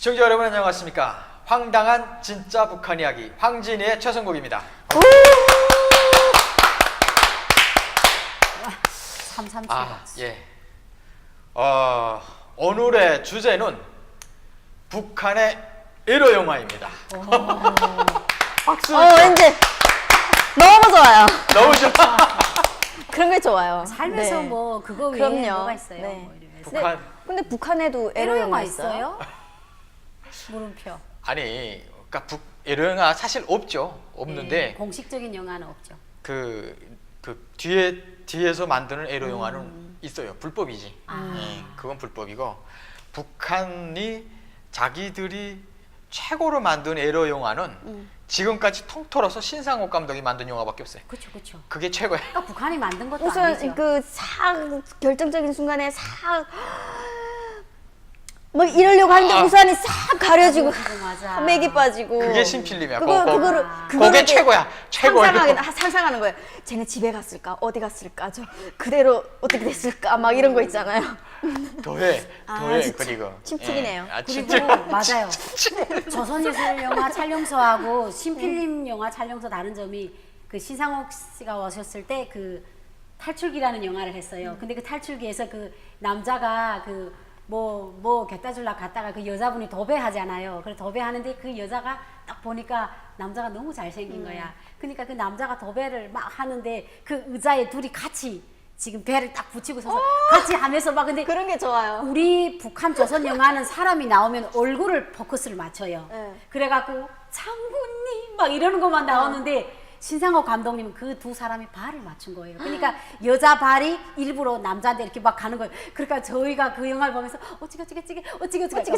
시청자 여러분 안녕하십니까? 황당한 진짜 북한 이야기 황진이의 최선곡입니다. 예. 오늘의 주제는 북한의 에로 영화입니다. 박수. 왠지 너무 좋아요. 너무 좋아. 그런 게 좋아요. 살면서 네. 뭐 그거 외에 그럼요. 뭐가 있어요? 네. 뭐 이러면서. 북한 근데 북한에도 에로 영화 있어요? 물음표. 아니, 그러니까 에로 영화 사실 없죠. 없는데 네, 공식적인 영화는 없죠. 그 뒤에서 만드는 에로 영화는 있어요. 불법이지. 그건 불법이고 북한이 자기들이 최고로 만든 에로 영화는 지금까지 통틀어서 신상옥 감독이 만든 영화밖에 없어요. 그렇죠, 그렇죠. 그게 최고예요. 그러니까 북한이 만든 것도 우선 아니죠. 그 결정적인 순간에 뭐 이러려고 하는데 우산이 싹 가려지고 맞아. 맥이 빠지고. 그게 신필름이야. 그거를 그게 최고야. 최고야. 상상하는 거예요. 쟤네 집에 갔을까? 어디 갔을까? 저 그대로 어떻게 됐을까? 막 이런 거 있잖아요. 더해 진짜 그리고 침튀기네요. 그리고 맞아요. 조선예술영화 촬영소하고 신필름 영화 촬영소 다른 점이 그 신상옥 씨가 오셨을 때 그 탈출기라는 영화를 했어요. 근데 그 탈출기에서 그 남자가 그 뭐 갖다 주려고 갔다가 그 여자분이 도배하잖아요. 그래서 도배하는데 그 여자가 딱 보니까 남자가 너무 잘생긴 거야. 그러니까 그 남자가 도배를 막 하는데 그 의자에 둘이 같이 지금 배를 딱 붙이고 서서 같이 하면서 막 근데 그런 게 좋아요. 우리 북한 조선 영화는 사람이 나오면 얼굴을 포커스를 맞춰요. 네. 그래갖고 장군님 막 이러는 것만 나오는데 신상옥 감독님은 그 두 사람이 발을 맞춘 거예요. 그러니까 여자 발이 일부러 남자한테 이렇게 막 가는 거예요. 그러니까 저희가 그 영화를 보면서 어찌게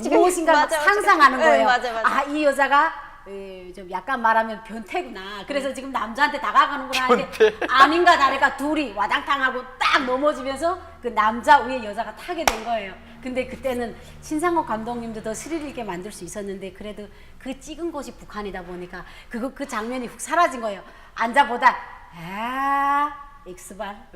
무엇인가 막 상상하는 거예요. 맞아. 아, 이 여자가 좀 약간 말하면 변태구나. 그래서 지금 남자한테 다가가는구나 하는데 아닌가 다를까 둘이 와당탕하고 딱 넘어지면서 그 남자 위에 여자가 타게 된 거예요. 근데 그때는 신상옥 감독님도 더 스릴 있게 만들 수 있었는데 그래도 그 찍은 곳이 북한이다 보니까 그 장면이 훅 사라진 거예요. 앉아보다 X발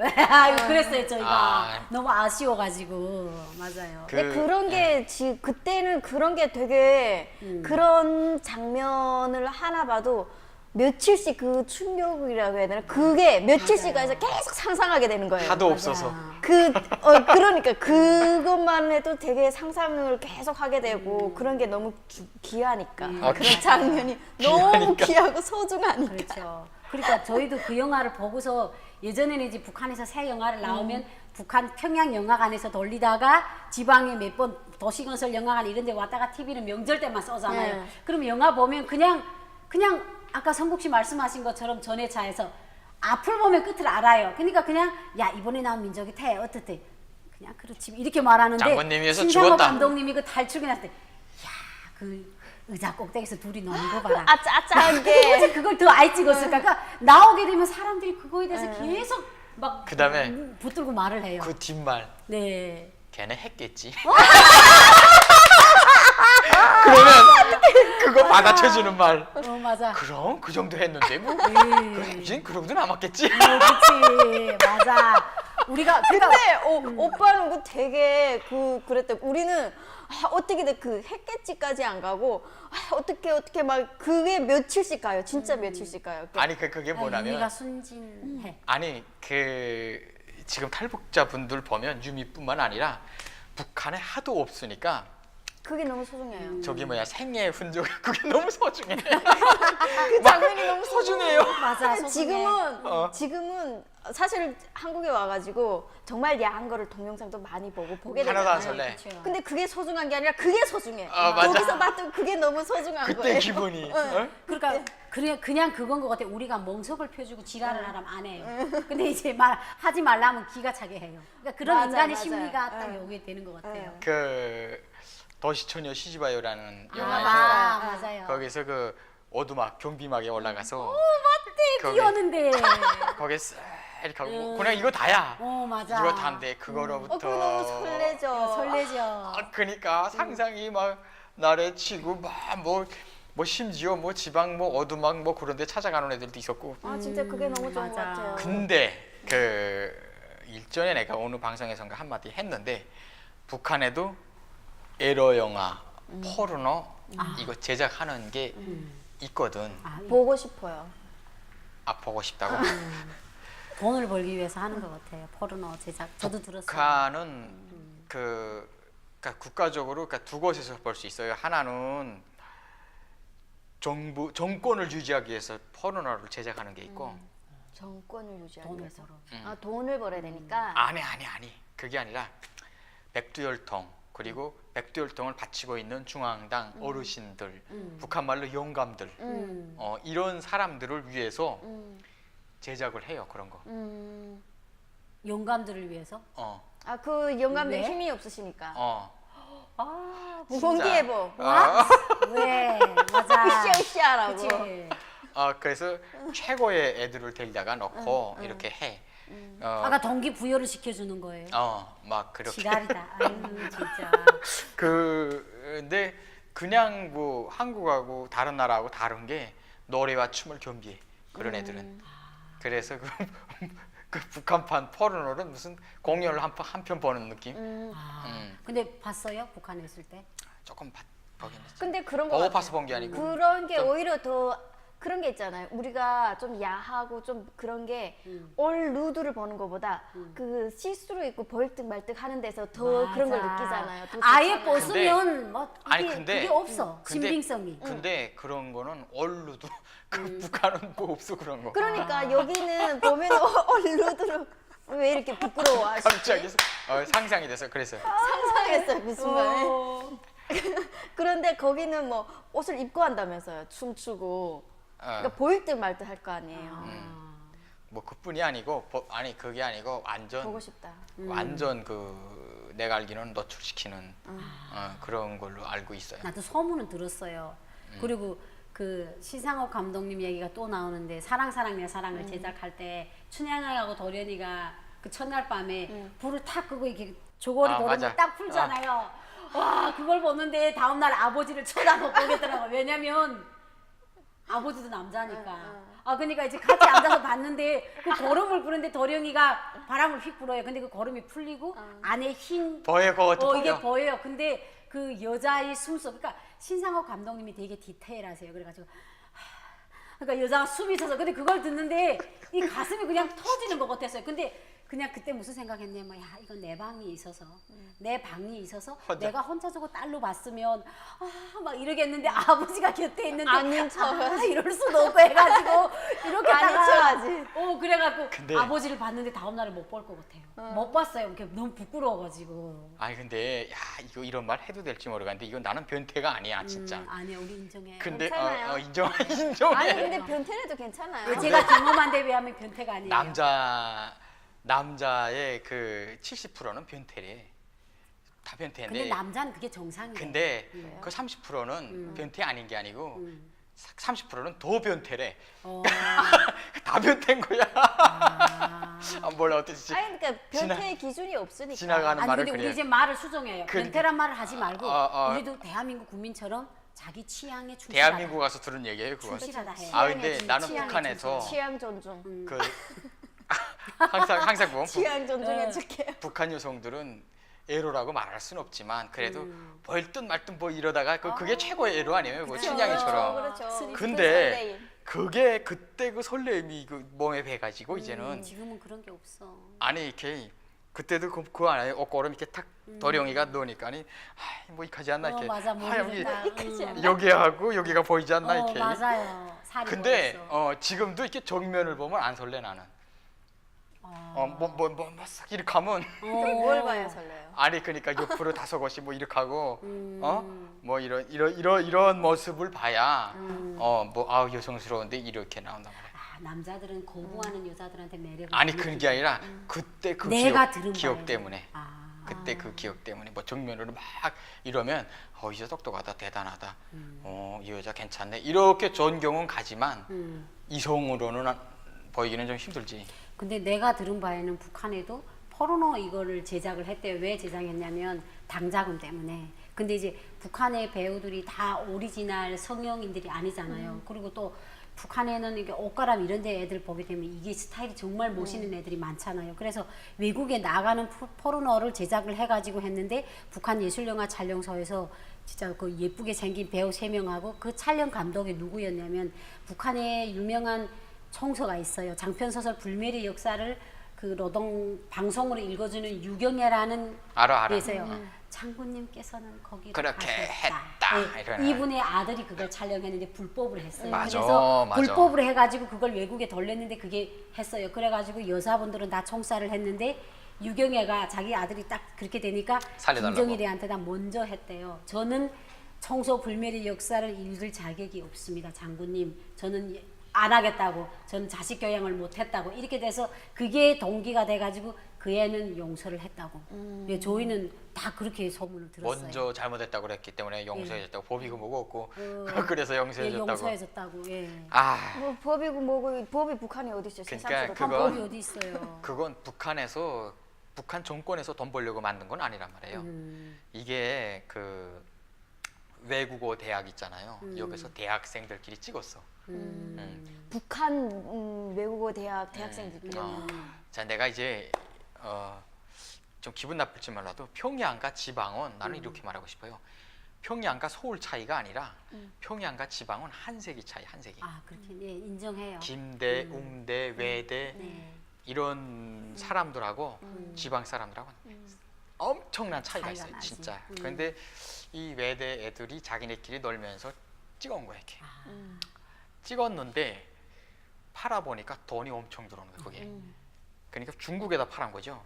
그랬어요 저희가. 너무 아쉬워가지고. 맞아요. 근데 그런 게 그때는 그런 게 되게 그런 장면을 하나 봐도 며칠씩 그 충격이라고 해야 되나? 그게 며칠씩 가서 계속 상상하게 되는 거예요. 하도 없어서. 그러니까 그것만 해도 되게 상상을 계속 하게 되고 그런 게 너무 귀하니까. 그런 장면이 너무 귀하고 소중하니까. 그렇죠. 그러니까 저희도 그 영화를 보고서 예전에는 이제 북한에서 새 영화를 나오면 북한 평양 영화관에서 돌리다가 지방에 몇 번 도시건설 영화관 이런 데 왔다가 TV는 명절 때만 쏘잖아요. 네. 그러면 영화 보면 그냥 아까 성국 씨 말씀하신 것처럼 전회차에서 앞을 보면 끝을 알아요. 그러니까 그냥 야 이번에 나온 민족이 태 어떻대 그냥 그렇지 이렇게 말하는데 장군님이어서 신상옥 죽었다. 감독님이 그 탈출기 났을 때 야 그 의자 꼭대기에서 둘이 노는 거 봐라. 아짜아짜하게. 어째 그걸 더 아이 찍었을까? 그러니까 나오게 되면 사람들이 그거에 대해서 계속 막 그다음에 붙들고 말을 해요. 그 뒷말 네. 걔네 했겠지. 그러면 그거 받아쳐주는 말. 맞아. 그럼 그 정도 했는데 뭐 그래 이젠 그러고도 남았겠지. 그렇지. 맞아. 우리가 근데 오빠는 그 되게 그랬대. 우리는 어떻게든 그 했겠지까지 안 가고 어떻게 막 그게 며칠씩 가요. 진짜 며칠씩 가요. 아니 그게 뭐냐면 유미가 순진해. 아니 지금 탈북자분들 보면 유미뿐만 아니라 북한에 하도 없으니까 그게 너무 소중해요. 저기 생애 흔적 그게 너무 소중해. 그 장면이 너무 소중해요. 맞아. 지금은 사실 한국에 와가지고 정말 야한 거를 동영상도 많이 보게 하나도 안 되잖아요. 설레. 근데 그게 소중한 게 아니라 그게 소중해. 맞아. 거기서 봤던 그게 너무 소중한 그때 거예요. 기분이. 그러니까 그냥 그건 것 같아. 우리가 멍석을 펴주고 지랄을 하라면 안 해요. 근데 이제 하지 말라면 기가 차게 해요. 그러니까 그런 맞아, 인간의 맞아. 심리가 딱 여기에 되는 것 같아요. 그 도시처녀 시집와요라는 영화에서 맞아요. 거기서 그 오두막 경비막에 올라가서 맞대 비오는데. 거기 쓱 이렇게 하고 그냥 이거 다야. 맞아. 이거 다인데 그거로부터 그거 너무 설레죠. 설레죠. 그러니까 상상이 막 나래 치고 뭐 심지어 뭐 지방 뭐 오두막 뭐 그런 데 찾아가는 애들도 있었고. 진짜 그게 너무 좋은 것 맞아. 같아요. 근데 그 일전에 내가 어느 방송에선가 한마디 했는데 북한에도 에러 영화 포르노 이거 제작하는 게 있거든. 아, 보고 싶어요. 아 보고 싶다고? 돈을 벌기 위해서 하는 것 같아요. 포르노 제작. 저도 들었어요. 북한은 그러니까 국가적으로 그러니까 두 곳에서 볼 수 있어요. 하나는 정권을 유지하기 위해서 포르노를 제작하는 게 있고 정권을 유지하기 돈을 위해서. 벌어. 아, 돈을 벌어야 되니까. 아니 그게 아니라 백두혈통 그리고 백두혈통을 바치고 있는 중앙당 어르신들 북한 말로 영감들 이런 사람들을 위해서 제작을 해요 그런 거. 영감들을 위해서. 아, 그 영감들 왜? 힘이 없으시니까. 아, 무공기예보. 왜? 맞아. 으쌰으쌰라고. 그치. 그래서 최고의 애들을 데리다가 넣고 이렇게 해. 아까 동기 부여를 시켜주는 거예요. 막 그렇게. 지랄이다. 아유 진짜. 근데 그냥 뭐 한국하고 다른 나라하고 다른 게 노래와 춤을 겸비해 그런 애들은. 그래서 그 북한판 포르노는 무슨 공연을 한 편 보는 느낌. 근데 봤어요? 북한에 있을 때? 조금 보긴 했죠. 근데 그런 거 보고 같아요. 봐서 본 게 아니고. 그런 게 오히려 더 그런 게 있잖아요. 우리가 좀 야하고 좀 그런 게 올 누드를 보는 것보다 그 시스루 입고 벌뜩 말뜩 하는 데서 더 그런 걸 맞아. 느끼잖아요. 더 아예 좋잖아요. 벗으면 뭐 아니, 그게, 근데- 그게 없어. 근데- 신빙성이. 근데 그런 거는 얼루도 그 북한은 뭐 없어 그런 거. 그러니까 여기는 보면 올 누드로 왜 이렇게 부끄러워하시지? 갑자기 상상이 돼서 그래서 상상했어요 그 순간에. 그런데 거기는 뭐 옷을 입고 한다면서요. 춤추고. 그러니까 보일 듯 말 듯 할 거 아니에요. 뭐 그뿐이 아니고 아니 그게 아니고 보고 싶다. 완전 내가 알기로는 노출시키는 그런 걸로 알고 있어요. 나도 소문은 들었어요. 그리고 그 신상옥 감독님 얘기가 또 나오는데 사랑 내 사랑을 제작할 때 춘향하고 도련이가 그 첫날 밤에 불을 탁 끄고 이렇게 조거리 걸음을 맞아. 딱 풀잖아요. 와 그걸 보는데 다음날 아버지를 쳐다못 보겠더라고요. 왜냐면 아버지도 남자니까. 그러니까 이제 같이 앉아서 봤는데 그 걸음을 부는데 도령이가 바람을 휙 불어요. 근데 그 걸음이 풀리고 안에 흰 보여 그것도 이게 보여. 보여요. 근데 그 여자의 숨소리, 그러니까 신상옥 감독님이 되게 디테일하세요. 그래가지고 그러니까 여자가 숨이 차서 근데 그걸 듣는데 이 가슴이 그냥 터지는 것 같았어요. 근데 그냥 그때 무슨 생각했냐면 야 이건 내 방이 있어서 내 방이 있어서 혼자. 내가 혼자 저거 딸로 봤으면 막 이러겠는데 아버지가 곁에 있는데 아닌 척. 이럴 수도 없고 해가지고 이렇게 아닌 다가 척하지. 그래갖고 근데- 아버지를 봤는데 다음 날에 못 볼 것 같아요. 못 봤어요. 이렇게 너무 부끄러워가지고. 아니 근데 이거 이런 말 해도 될지 모르겠는데 이건 나는 변태가 아니야 진짜. 아니요 우리 인정해요. 근데 괜찮아요. 인정해. 아니 근데 변태래도 괜찮아요. 제가 경험한 데 비하면 변태가 아니에요. 남자의 그 70%는 변태래. 다 변태인데. 근데 남자는 그게 정상이에요. 근데 그 30%는 변태 아닌 게 아니고 30%는 더 변태래. 다 변태인 거야. 몰라 어떻게 아니 그러니까 변태의 기준이 없으니까. 지나가는 아니 말을 근데 우리 그래. 이제 말을 수정해요. 그- 변태란 말을 하지 말고 어. 우리도 대한민국 국민처럼 자기 취향에 충실하다. 대한민국 가서 들은 얘기예요 그거. 충실하다 해요. 근데 나는 취향에 북한에서 취향 존중. 그 항상 보면 취향 존중해 줄게요. 북한 여성들은 에로라고 말할 수는 없지만 그래도 벌든 말든 뭐 이러다가 그게 최고의 에로 아니에요? 그 춘향이처럼. 그렇죠. 근데 그게 그때 그 설렘이 그 몸에 배가지고 이제는 지금은 그런 게 없어. 아니 이렇게 그때도 그 안에 옷걸음 이렇게 탁 도령이가 넣으니까 아니 뭐 이카지 않나 이렇게 맞아 여기 모르겠다. 여기하고 여기가 보이지 않나 이렇게. 맞아요. 살이 근데 보였어. 지금도 이렇게 정면을 보면 안 설레 나는. 싹 이렇게 하면 그럼 뭘 봐야 설레요? 아니 그러니까 옆으로 다소곳이 뭐 이렇게 하고 뭐 이런 모습을 봐야 여성스러운데 이렇게 나온단 말이야. 남자들은 거부하는 여자들한테 매력을 아니 느끼고. 그런 게 아니라 그때 그 내가 들은 기억 바예요. 때문에 그때 그 기억 때문에 뭐 정면으로 막 이러면 이 여자 똑똑하다 대단하다 이 여자 괜찮네 이렇게 존경은 가지만 이성으로는 보이기는 좀 힘들지. 근데 내가 들은 바에는 북한에도 포르노 이거를 제작을 했대요. 왜 제작했냐면 당자금 때문에. 근데 이제 북한의 배우들이 다 오리지널 성형인들이 아니잖아요. 그리고 또 북한에는 이게 옷가람 이런 데 애들 보게 되면 이게 스타일이 정말 멋있는 애들이 많잖아요. 그래서 외국에 나가는 포르노를 제작을 해가지고 했는데 북한 예술영화 촬영소에서 진짜 그 예쁘게 생긴 배우 3명하고 그 촬영 감독이 누구였냐면 북한의 유명한 총서가 있어요. 장편 소설 불멸의 역사를 그 노동 방송으로 읽어주는 유경애라는 알아. 게 있어요. 장군님께서는 거기로 그렇게 가셨다. 했다. 이러네. 이분의 아들이 그걸 촬영했는데 불법을 했어요. 맞아, 그래서 맞아. 불법으로 해가지고 그걸 외국에 돌렸는데 그게 했어요. 그래가지고 여자분들은 다 총살을 했는데 유경애가 자기 아들이 딱 그렇게 되니까 살려달라고. 김정일이한테 다 먼저 했대요. 저는 청소 불멸의 역사를 읽을 자격이 없습니다. 장군님, 저는 안 하겠다고, 저는 자식 교양을 못했다고 이렇게 돼서 그게 동기가 돼가지고 그 애는 용서를 했다고. 예, 저희는 다 그렇게 소문을 들었어요. 먼저 잘못했다고 그랬기 때문에 용서해줬다고 법이고 뭐고 없고 그래서 예, 용서해줬다고. 용서해줬다고. 예. 아, 뭐 법이고 뭐고 법이 북한에 어디 있어요? 그러니까 세상으로 그거- 법이 어디 있어요? 그건 북한 정권에서 돈 벌려고 만든 건 아니란 말이에요. 이게 그 외국어 대학 있잖아요. 여기서 대학생들끼리 찍었어. 북한 외국어 대학 대학생들. 자, 내가 이제 좀 기분 나쁠지 몰라도 평양과 지방은 나는 이렇게 말하고 싶어요. 평양과 서울 차이가 아니라 평양과 지방은 한 세기 차이, 한 세기. 아 그렇게 예, 인정해요. 김대, 웅대, 외대 네. 이런 사람들하고 지방 사람들하고 엄청난 차이가 차이가 있어요, 나지. 진짜. 그런데 이 외대 애들이 자기네끼리 놀면서 찍은 거야, 이렇게. 찍었는데 팔아 보니까 돈이 엄청 들어오는 거야, 그게. 그러니까 중국에다 팔은 거죠.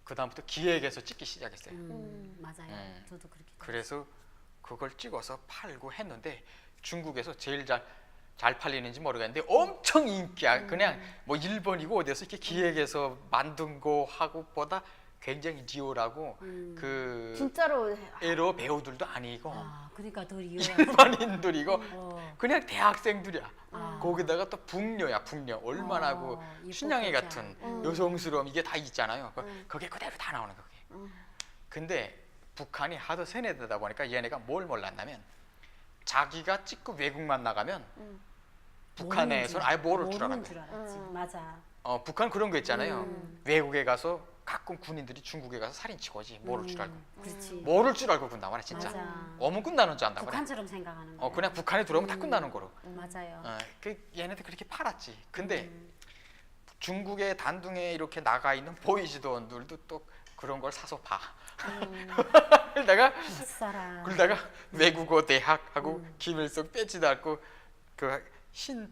그다음부터 기획에서 찍기 시작했어요. 맞아요. 음. 저도 그렇게. 그래서 그걸 찍어서 팔고 했는데 중국에서 제일 잘 팔리는지 모르겠는데 엄청 인기야. 그냥 뭐 일본이고 어디서 이렇게 기획해서 만든 거 하고 보다 굉장히 리얼하고 그 진짜로 에러 배우들도 아니고 아 그러니까 더 리얼. 일반인들이고 어. 그냥 대학생들이야. 아. 거기다가 또 북녀야, 북녀. 얼마나 그 이뻤겠다. 춘향이 같은 여성스러움 이게 다 있잖아요. 그게 그대로 다 나오는 거게. 근데 북한이 하도 세뇌되다 보니까 얘네가 뭘 몰랐냐면 자기가 찍고 외국만 나가면 북한에서는 아예 모를 줄 모르는 알았대. 줄 알았지. 맞아. 북한 그런 거 있잖아요. 외국에 가서 가끔 군인들이 중국에 가서 살인치고 오지. 모를 줄 알고. 그렇지. 모를 줄 알고 군단 말이야, 진짜. 맞아. 어문 끝나는 줄 안다 그래. 북한처럼 생각하는 거야. 그냥 북한에 들어오면 다 끝나는 거로. 맞아요. 그 얘네들 그렇게 팔았지. 근데 중국의 단둥에 이렇게 나가 있는 보이지도원들도 또 그런 걸 사서 봐. 내가 못 그러다가 외국어 대학하고 김일성 배지 달고 그 흰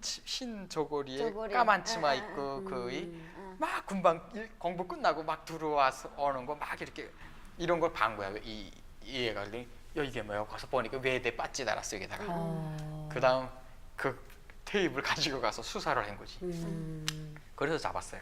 저고리에 저고리. 까만 치마 입고 거의 막 금방 공부 끝나고 막 들어와서 오는 거 막 이렇게 이런 걸 반 거야. 이 얘가 그랬더니 야 이게 뭐야? 가서 보니까 외대 빠지 달았어 여기다가. 그다음 그 테이블 가지고 가서 수사를 한 거지. 그래서 잡았어요.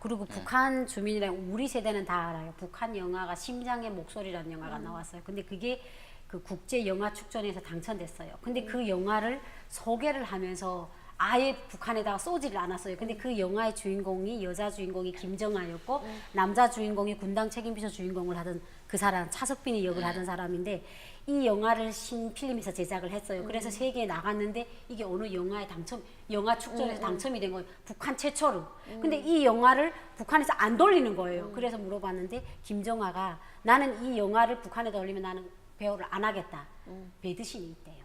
그리고 북한 주민이랑 우리 세대는 다 알아요. 북한 영화가 심장의 목소리라는 영화가 나왔어요. 근데 그게 그 국제 영화 축전에서 당첨됐어요. 근데 그 영화를 소개를 하면서 아예 북한에다가 쏘지를 않았어요. 근데 그 영화의 주인공이 여자 주인공이 김정아였고 남자 주인공이 군당 책임비서 주인공을 하던 그 사람 차석빈이 역을 하던 사람인데 이 영화를 신필름에서 제작을 했어요. 그래서 세계에 나갔는데 이게 어느 영화에 영화 축전에서 당첨이 된 거예요. 북한 최초로. 근데 이 영화를 북한에서 안 돌리는 거예요. 그래서 물어봤는데 김정아가 나는 이 영화를 북한에 돌리면 나는 배우를 안 하겠다. 배드신이 있대요.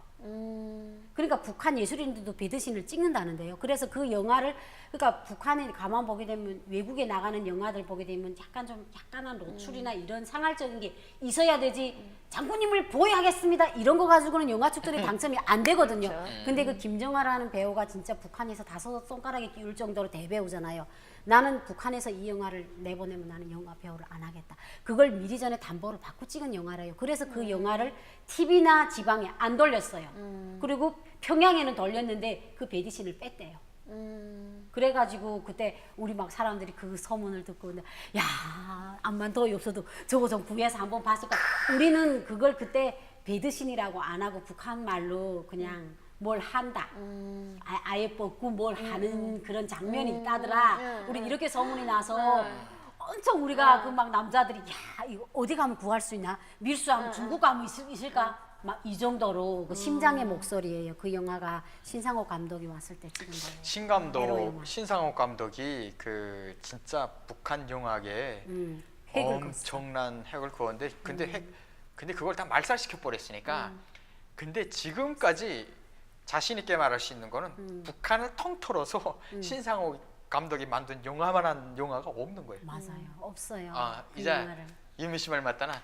그러니까 북한 예술인들도 배드신을 찍는다는데요. 그래서 그 영화를 그러니까 북한에 가만 보게 되면 외국에 나가는 영화들 보게 되면 약간한 노출이나 이런 상할적인 게 있어야 되지. 장군님을 보호하겠습니다. 이런 거 가지고는 영화 축전에 당첨이 안 되거든요. 근데 그 김정아라는 배우가 진짜 북한에서 5손가락에 끼울 정도로 대배우잖아요. 나는 북한에서 이 영화를 내보내면 나는 영화 배우를 안 하겠다. 그걸 미리 전에 담보를 받고 찍은 영화래요. 그래서 그 영화를 TV나 지방에 안 돌렸어요. 그리고 평양에는 돌렸는데 그 배디신을 뺐대요. 그래가지고 그때 우리 막 사람들이 그 소문을 듣고 야 암만 더 없어도 저거 좀 구해서 한번 봤을까. 우리는 그걸 그때 배드신이라고 안 하고 북한 말로 그냥 뭘 한다. 아예 뽑고 뭘 하는 그런 장면이 있다더라. 우리 이렇게 소문이 나서 엄청 우리가 그 막 남자들이 야 이거 어디 가면 구할 수 있나? 밀수하면 중국 가면 있을까? 막 이 정도로 그 심장의 목소리예요. 그 영화가 신상호 감독이 왔을 때 찍은 거예요. 에로 영화. 신상옥 감독이 그 진짜 북한 영화계 핵을 엄청난 핵을 그었는데 근데 그걸 다 말살시켜 버렸으니까 근데 지금까지 자신 있게 말할 수 있는 거는 북한을 통틀어서 신상호 감독이 만든 영화만한 영화가 없는 거예요. 맞아요. 없어요. 그 이제 영화를. 유미 씨 말 맞다나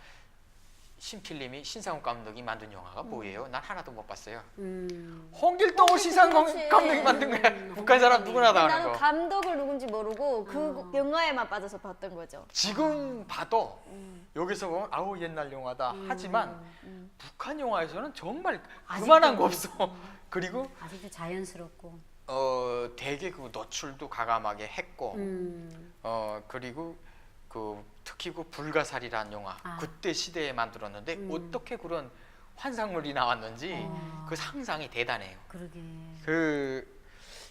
신필님이 신상호 감독이 만든 영화가 뭐예요? 난 하나도 못 봤어요. 홍길동을 신상호 그렇지. 감독이 만든 거야. 북한 사람 누구나 다 아는 나는 거. 감독을 누군지 모르고 그 영화에만 빠져서 봤던 거죠. 지금 봐도 여기서 보면 아우 옛날 영화다 하지만 북한 영화에서는 정말 그만한 거 없어. 그리고 아직도 자연스럽고. 되게 그 노출도 가감하게 했고 그리고 특히 그 불가사리라는 영화 그때 시대에 만들었는데 어떻게 그런 환상물이 나왔는지 그 상상이 대단해요. 그러게.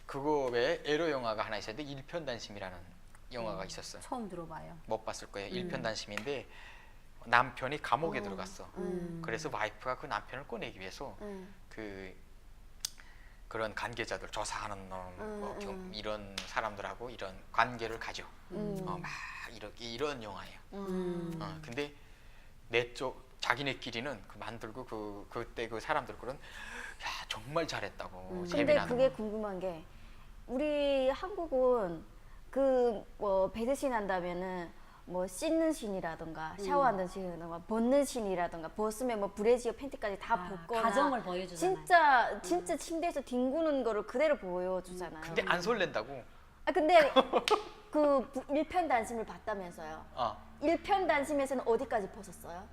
그거 외에 에로 영화가 하나 있었는데 일편단심이라는 영화가 있었어요. 처음 들어봐요. 못 봤을 거예요. 일편단심인데 남편이 감옥에 들어갔어. 그래서 와이프가 그 남편을 꺼내기 위해서 그런 관계자들 조사하는 놈, 뭐 이런 사람들하고 이런 관계를 가져. 막 이런 영화예요. 근데 자기네끼리는 그 만들고 그때 그 사람들 그런 야 정말 잘했다고. 근데 재미나는 그게 거. 궁금한 게 우리 한국은 뭐 배드신 한다면은 뭐 씻는 신이라던가 샤워하는 신이라던가 벗는 신이라던가 벗으면 뭐 브래지어 팬티까지 다 벗거나 가정을 보여주잖아요. 진짜 침대에서 뒹구는 거를 그대로 보여주잖아요. 근데 안 설렌다고. 근데 그 일편단심을 봤다면서요. 1편단심에서는 어디까지 벗었어요?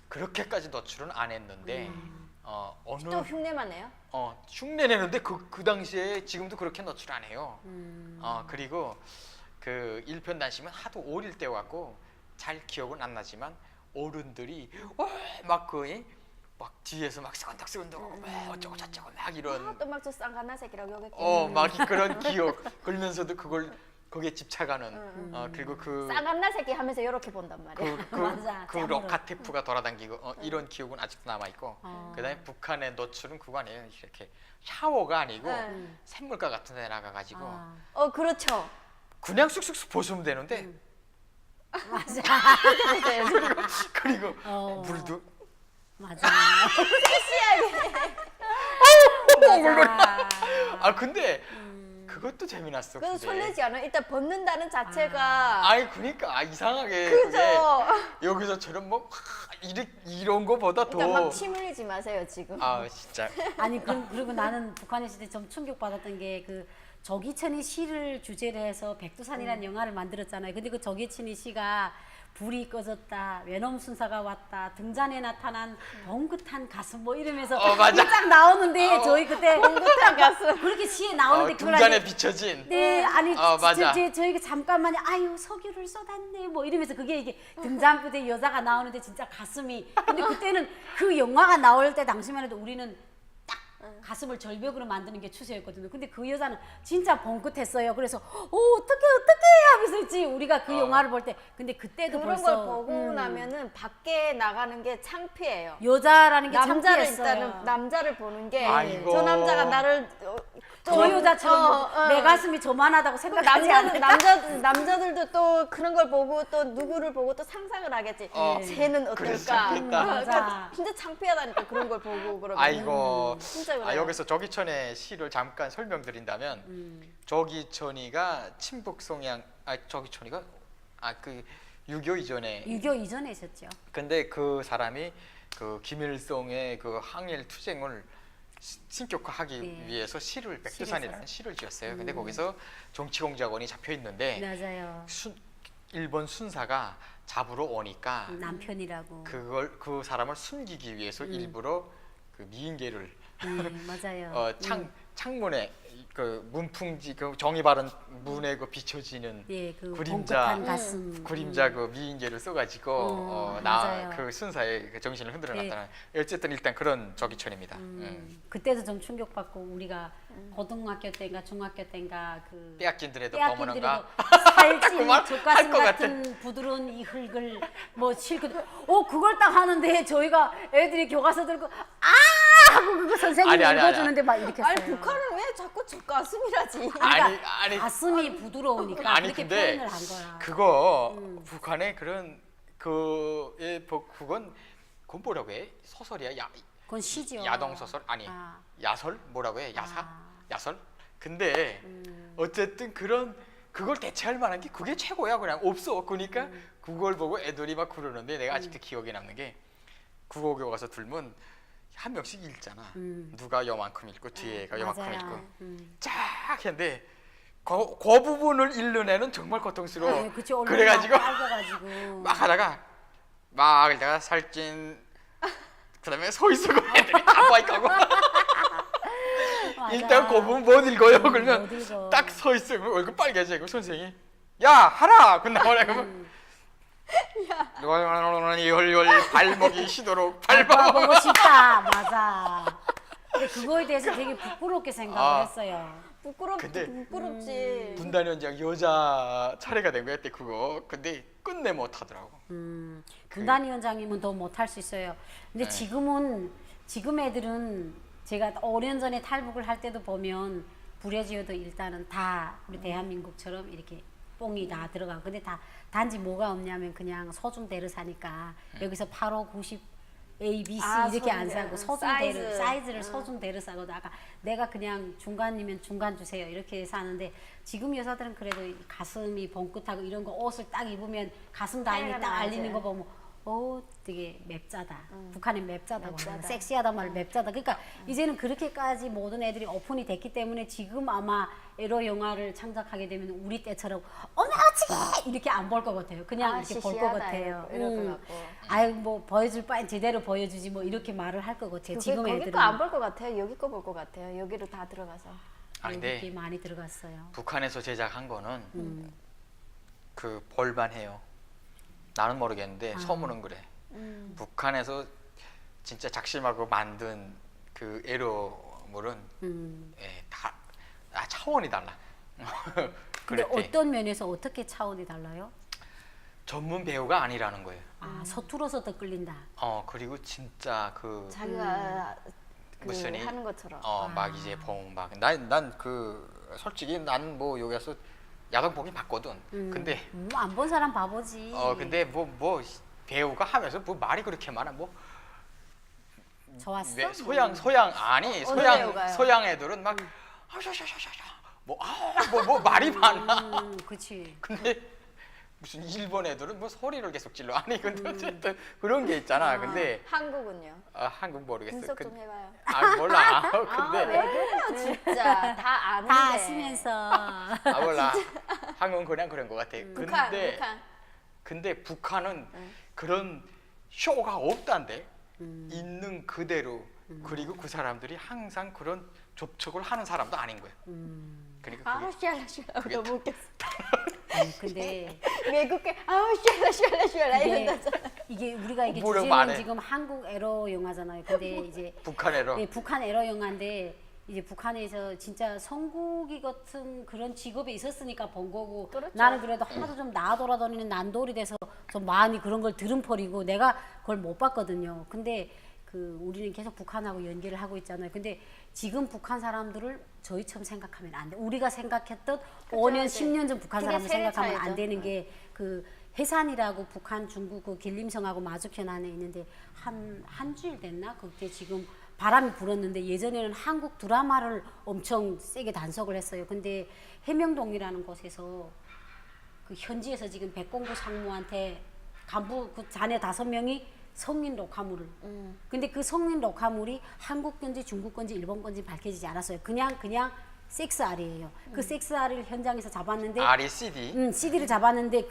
그렇게까지 노출은 안 했는데 어느 또 흉내만 내요? 흉내 내는데 그 당시에 지금도 그렇게 노출 안 해요. 그리고 그 일편단심은 하도 어릴 때 왔고 잘 기억은 안 나지만 어른들이 막 뒤에서 막 쓰건덕쓰건덕하고 뭐 어쩌고 저쩌고 막 이런 또 막 저 쌍가나 새끼라고 여겼겠네. 막 그런 기억 그러면서도 거기에 집착하는 그리고 그 쌍가나 새끼 하면서 이렇게 본단 말이야. 맞아, 그 짱으로. 로카테프가 돌아다니고 이런 기억은 아직도 남아 있고 그다음에 북한의 노출은 그거 아니에요. 이렇게 샤워가 아니고 샘물가 같은 데 나가가지고 그렇죠. 그냥 쑥쑥 벗으면 되는데 맞아. 그리고 물도 맞아. 맞아. 근데 그것도 재미났어. 그래서 그게. 설레지 않아? 일단 벗는다는 자체가 그러니까 이상하게 그죠? 그게 여기서처럼 뭐 이런 거보다 더 그러니까 막 침 흘리지 마세요 지금. 진짜 아니 그리고 나는 북한에 있을 때 좀 충격받았던 게 그 조기천이 시를 주제로 해서 백두산이라는 영화를 만들었잖아요. 근데 그 조기천이 시가 불이 꺼졌다, 외놈 순사가 왔다, 등잔에 나타난 봉긋한 가슴 뭐 이러면서 맞아. 딱 나오는데 저희 그때 봉긋한 가슴. 그렇게 시에 나오는데 그걸 등잔에 아직- 비춰진 네, 아니 맞아. 저희가 잠깐만요. 아유 석유를 쏟았네 뭐 이러면서 그게 이게 등잔부대 여자가 나오는데 진짜 가슴이 근데 그때는 그 영화가 나올 때 당시만 해도 우리는 딱 가슴을 절벽으로 만드는 게 추세였거든요. 근데 그 여자는 진짜 봉긋했어요. 그래서 어떡해 하면서 있지 우리가 그 영화를 볼 때 근데 그때도 그런 벌써 걸 보고 나면은 밖에 나가는 게 창피해요. 여자라는 게 남자를 창피했어요. 일단은 남자를 보는 게 아이고. 저 남자가 나를 저 여자처럼 내 가슴이 저만하다고 생각하지 남자들도 또 그런 걸 보고 또 누구를 보고 또 상상을 하겠지. 쟤는 그래서 어떨까? 창피했다. 맞아. 진짜 창피하다니까 그런 걸 보고 그러면. 아이고. 진짜 그래요. 여기서 조기천의 시를 잠깐 설명드린다면 조기천이가 친북 성향 조기천이가 그 6.25 이전에 6.25 이전에 있었죠. 근데 그 사람이 그 김일성의 그 항일 투쟁을 신격화하기 위해서 시를 백두산이라는 시를 지었어요. 근데 거기서 정치공작원이 잡혀 있는데 맞아요. 일본 순사가 잡으러 오니까 남편이라고. 그 사람을 숨기기 위해서 일부러 그 미인계를 맞아요. 창문에 그 문풍지 그 정이 바른 문에 그 비춰지는 예, 그 그림자 봉긋한 가슴. 그림자 그 미인계를 써가지고 맞아요. 그 순사의 그 정신을 흔들어 네. 놨다는 어쨌든 일단 그런 조기천입니다. 그때도 좀 충격받고 우리가 고등학교 때인가 중학교 때인가 그 빼앗긴들에도 빼앗긴들에도 버무는가 살찐 그만 족가슴 할것 같은 부드러운 이 흙을 뭐 실컷 그걸 딱 하는데 저희가 애들이 교과서 들고 자꾸 그거 선생님이 아니, 아니. 읽어주는데 막 이렇게 써요. 아니 북한은 왜 자꾸 저 가슴이라지? 아니 가슴이 부드러우니까 아니 그렇게 근데 표현을 한 거야. 그거 북한의 그런 그건 뭐라고 해? 소설이야? 그건 시죠. 야동 소설? 아니 아. 야설? 뭐라고 해? 야사? 아. 야설? 근데 어쨌든 그걸 대체할 만한 게 그게 최고야. 그냥 없어. 그러니까 그걸 보고 애들이 막 그러는데 내가 아직도 기억에 남는 게 국어교 가서 들면 한 명씩 읽잖아. 누가 요만큼 읽고 뒤에가 요만큼 맞아요. 읽고 쫙 했는데 그 부분을 읽는 애는 정말 고통스러워. 네, 그치, 얼굴 그래가지고 빨개가지고. 막 하다가 막 읽다가 살찐 그다음에 서 있어 그 애들이 가만히가고 일단 그 부분 못 읽어요. 그러면 못 읽어. 딱 서 있으면 얼굴 빨개지고 선생님이 야 하라 그 나오라 그러면 열 발목이 시도록 밟아보고 보고 싶다. 맞아. 근데 그거에 대해서 되게 부끄럽게 생각을 했어요. 근데 부끄럽지. 분단 현장 여자 차례가 된 거야 때 그거. 근데 끝내 못 하더라고. 분단위원장님은 더 못할 수 있어요. 근데 네. 지금 애들은 제가 5년 전에 탈북을 할 때도 보면 불해지어도 일단은 다 우리 대한민국처럼 이렇게 뽕이 다 들어가고 근데 단지 뭐가 없냐면 그냥 소중대를 사니까 여기서 8호 90 A, B, C 이렇게 안 사고 소중대를 사이즈를 소중대를 사거든. 아까 내가 그냥 중간이면 중간 주세요 이렇게 사는데 지금 여자들은 그래도 이 가슴이 봉긋하고 이런 거 옷을 딱 입으면 가슴 라인이 딱 알리는 거 보면 되게 맵자다. 북한의 맵자다고 하는 섹시하다 말을 맵자다. 그러니까 이제는 그렇게까지 모든 애들이 오픈이 됐기 때문에 지금 아마 에로 영화를 창작하게 되면 우리 때처럼 어머지 이렇게 안 볼 것 같아요. 그냥 이렇게 볼 것 같아요. 아유 뭐 보여줄 바엔 제대로 보여주지 뭐 이렇게 말을 할 것 같아요. 지금 거기 애들은 거 안 볼 것 같아요. 여기 거 볼 것 같아요. 여기로 다 들어가서. 근데 여기 많이 들어갔어요. 북한에서 제작한 거는 그 볼만해요. 나는 모르겠는데 소문은 그래. 북한에서 진짜 작심하고 만든 그 에로물은 다 차원이 달라. 근데 그랬대. 어떤 면에서 어떻게 차원이 달라요? 전문 배우가 아니라는 거예요. 서툴어서 더 끌린다. 그리고 진짜 그 자기가 무슨 하는 것처럼. 막 이제 난 그 솔직히 난 뭐 여기 와서 야동 보긴 봤거든. 근데 안 본 사람 바보지. 근데 뭐 배우가 하면서 뭐 말이 그렇게 많아 뭐 좋았어? 소양 아니 어느 배우가요? 소양 애들은 막 뭐 말이 많아. 그치. 근데 무슨 일본 애들은 뭐 소리를 계속 질러. 아니 근데 어쨌든 그런 게 있잖아. 근데 한국은요? 한국 모르겠어요. 분석 좀 해봐요. 몰라. 왜 근데 그래요 진짜 다 아는데. 다 아시면서. 몰라. 한국은 그냥 그런 것 같아. 북한. 근데 북한은 그런 쇼가 없단데 있는 그대로 그리고 그 사람들이 항상 그런 접촉을 하는 사람도 아닌 거야. 그러니까 샤라샤라 그게 너무 웃겼어. 근데 외국계 샤라샤라 이런다잖아. 이게 우리가 이게 뭐라고 주제는 말해? 지금 한국 에로 영화잖아요. 근데 이제 북한 애로. 북한 에로 영화인데 이제 북한에서 진짜 성국이 같은 그런 직업이 있었으니까 본 거고 그렇죠. 나는 그래도 하도 좀 나와 돌아다니는 난돌이 돼서 좀 많이 그런 걸 들은펄이고 내가 그걸 못 봤거든요. 근데 우리는 계속 북한하고 연계를 하고 있잖아요. 근데 지금 북한 사람들을 저희처럼 생각하면 안 돼. 우리가 생각했던 5년, 10년 전 북한 그게 사람을 세대 생각하면 차이죠. 안 되는 게 해산이라고 북한 중국 그 길림성하고 마주편 안에 있는데 한 주일 됐나? 그때 지금 바람이 불었는데 예전에는 한국 드라마를 엄청 세게 단속을 했어요. 근데 해명동이라는 곳에서 그 현지에서 지금 백공구 상무한테 간부 그 자네 5명이 성인 녹화물을. 근데 그 성인 녹화물이 한국 건지 중국 건지 일본 건지 밝혀지지 않았어요. 그냥 섹스알이에요. 그 섹스알을 현장에서 잡았는데 RE CD. CD를 잡았는데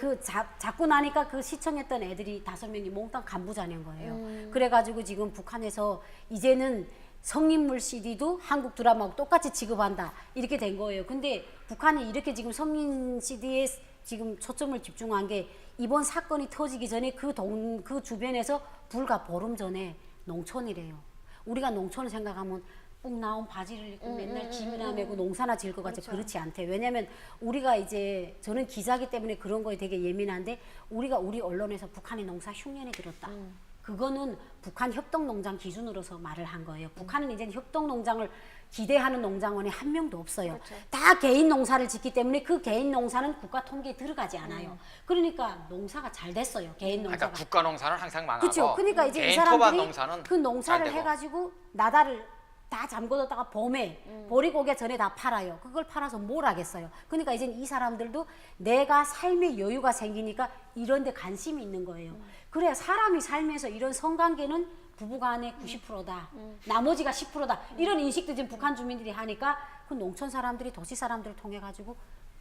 잡고 나니까 그 시청했던 애들이 5명이 몽땅 간부자녀인 거예요. 그래가지고 지금 북한에서 이제는 성인물 CD도 한국 드라마하고 똑같이 취급한다 이렇게 된 거예요. 근데 북한이 이렇게 지금 성인 CD에 지금 초점을 집중한 게 이번 사건이 터지기 전에 그 주변에서 불과 보름 전에 농촌이래요. 우리가 농촌을 생각하면 뿡 나온 바지를 입고 맨날 짐이나 메고 농사나 지을 것 같지. 그렇죠. 그렇지 않대. 왜냐면 우리가 이제 저는 기자기 때문에 그런 거에 되게 예민한데 우리가 우리 언론에서 북한의 농사 흉년이 들었다. 그거는 북한 협동농장 기준으로서 말을 한 거예요. 북한은 이제 협동농장을 기대하는 농장원이 한 명도 없어요. 다 개인 농사를 짓기 때문에 그 개인 농사는 국가 통계에 들어가지 않아요. 그러니까 농사가 잘 됐어요. 개인 농사가. 그러니까 국가 농사는 항상 망하고 그렇죠. 그러니까 이제 이 개인 토반 사람들이 농사는 그 농사를 잘 되고. 해가지고 나다를 다 잠궈뒀다가 봄에 버리고 오기 전에 다 팔아요. 그걸 팔아서 뭘 하겠어요. 그러니까 이제 이 사람들도 내가 삶의 여유가 생기니까 이런 데 관심이 있는 거예요. 그래야 사람이 살면서 이런 성관계는 부부간의 90%다. 나머지가 10%다. 이런 인식도 지금 북한 주민들이 하니까 그 농촌 사람들이 도시 사람들을 통해 가지고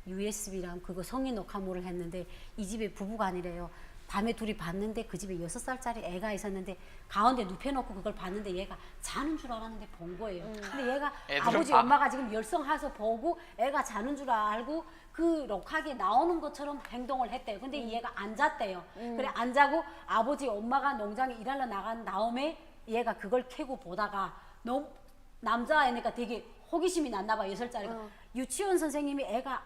USB랑 그거 성인 녹화물을 했는데 이 집에 부부간이래요. 밤에 둘이 봤는데 그 집에 6살짜리 애가 있었는데 가운데 눕혀놓고 그걸 봤는데 얘가 자는 줄 알았는데 본 거예요. 근데 얘가 애들은 아버지 봐. 엄마가 지금 열성해서 보고 애가 자는 줄 알고 그 럭하게 나오는 것처럼 행동을 했대요. 근데 얘가 안 잤대요. 그래 안 자고 아버지 엄마가 농장에 일하러 나간 다음에 얘가 그걸 캐고 보다가 너무 남자애니까 되게 호기심이 났나 봐. 6살짜리가. 유치원 선생님이 애가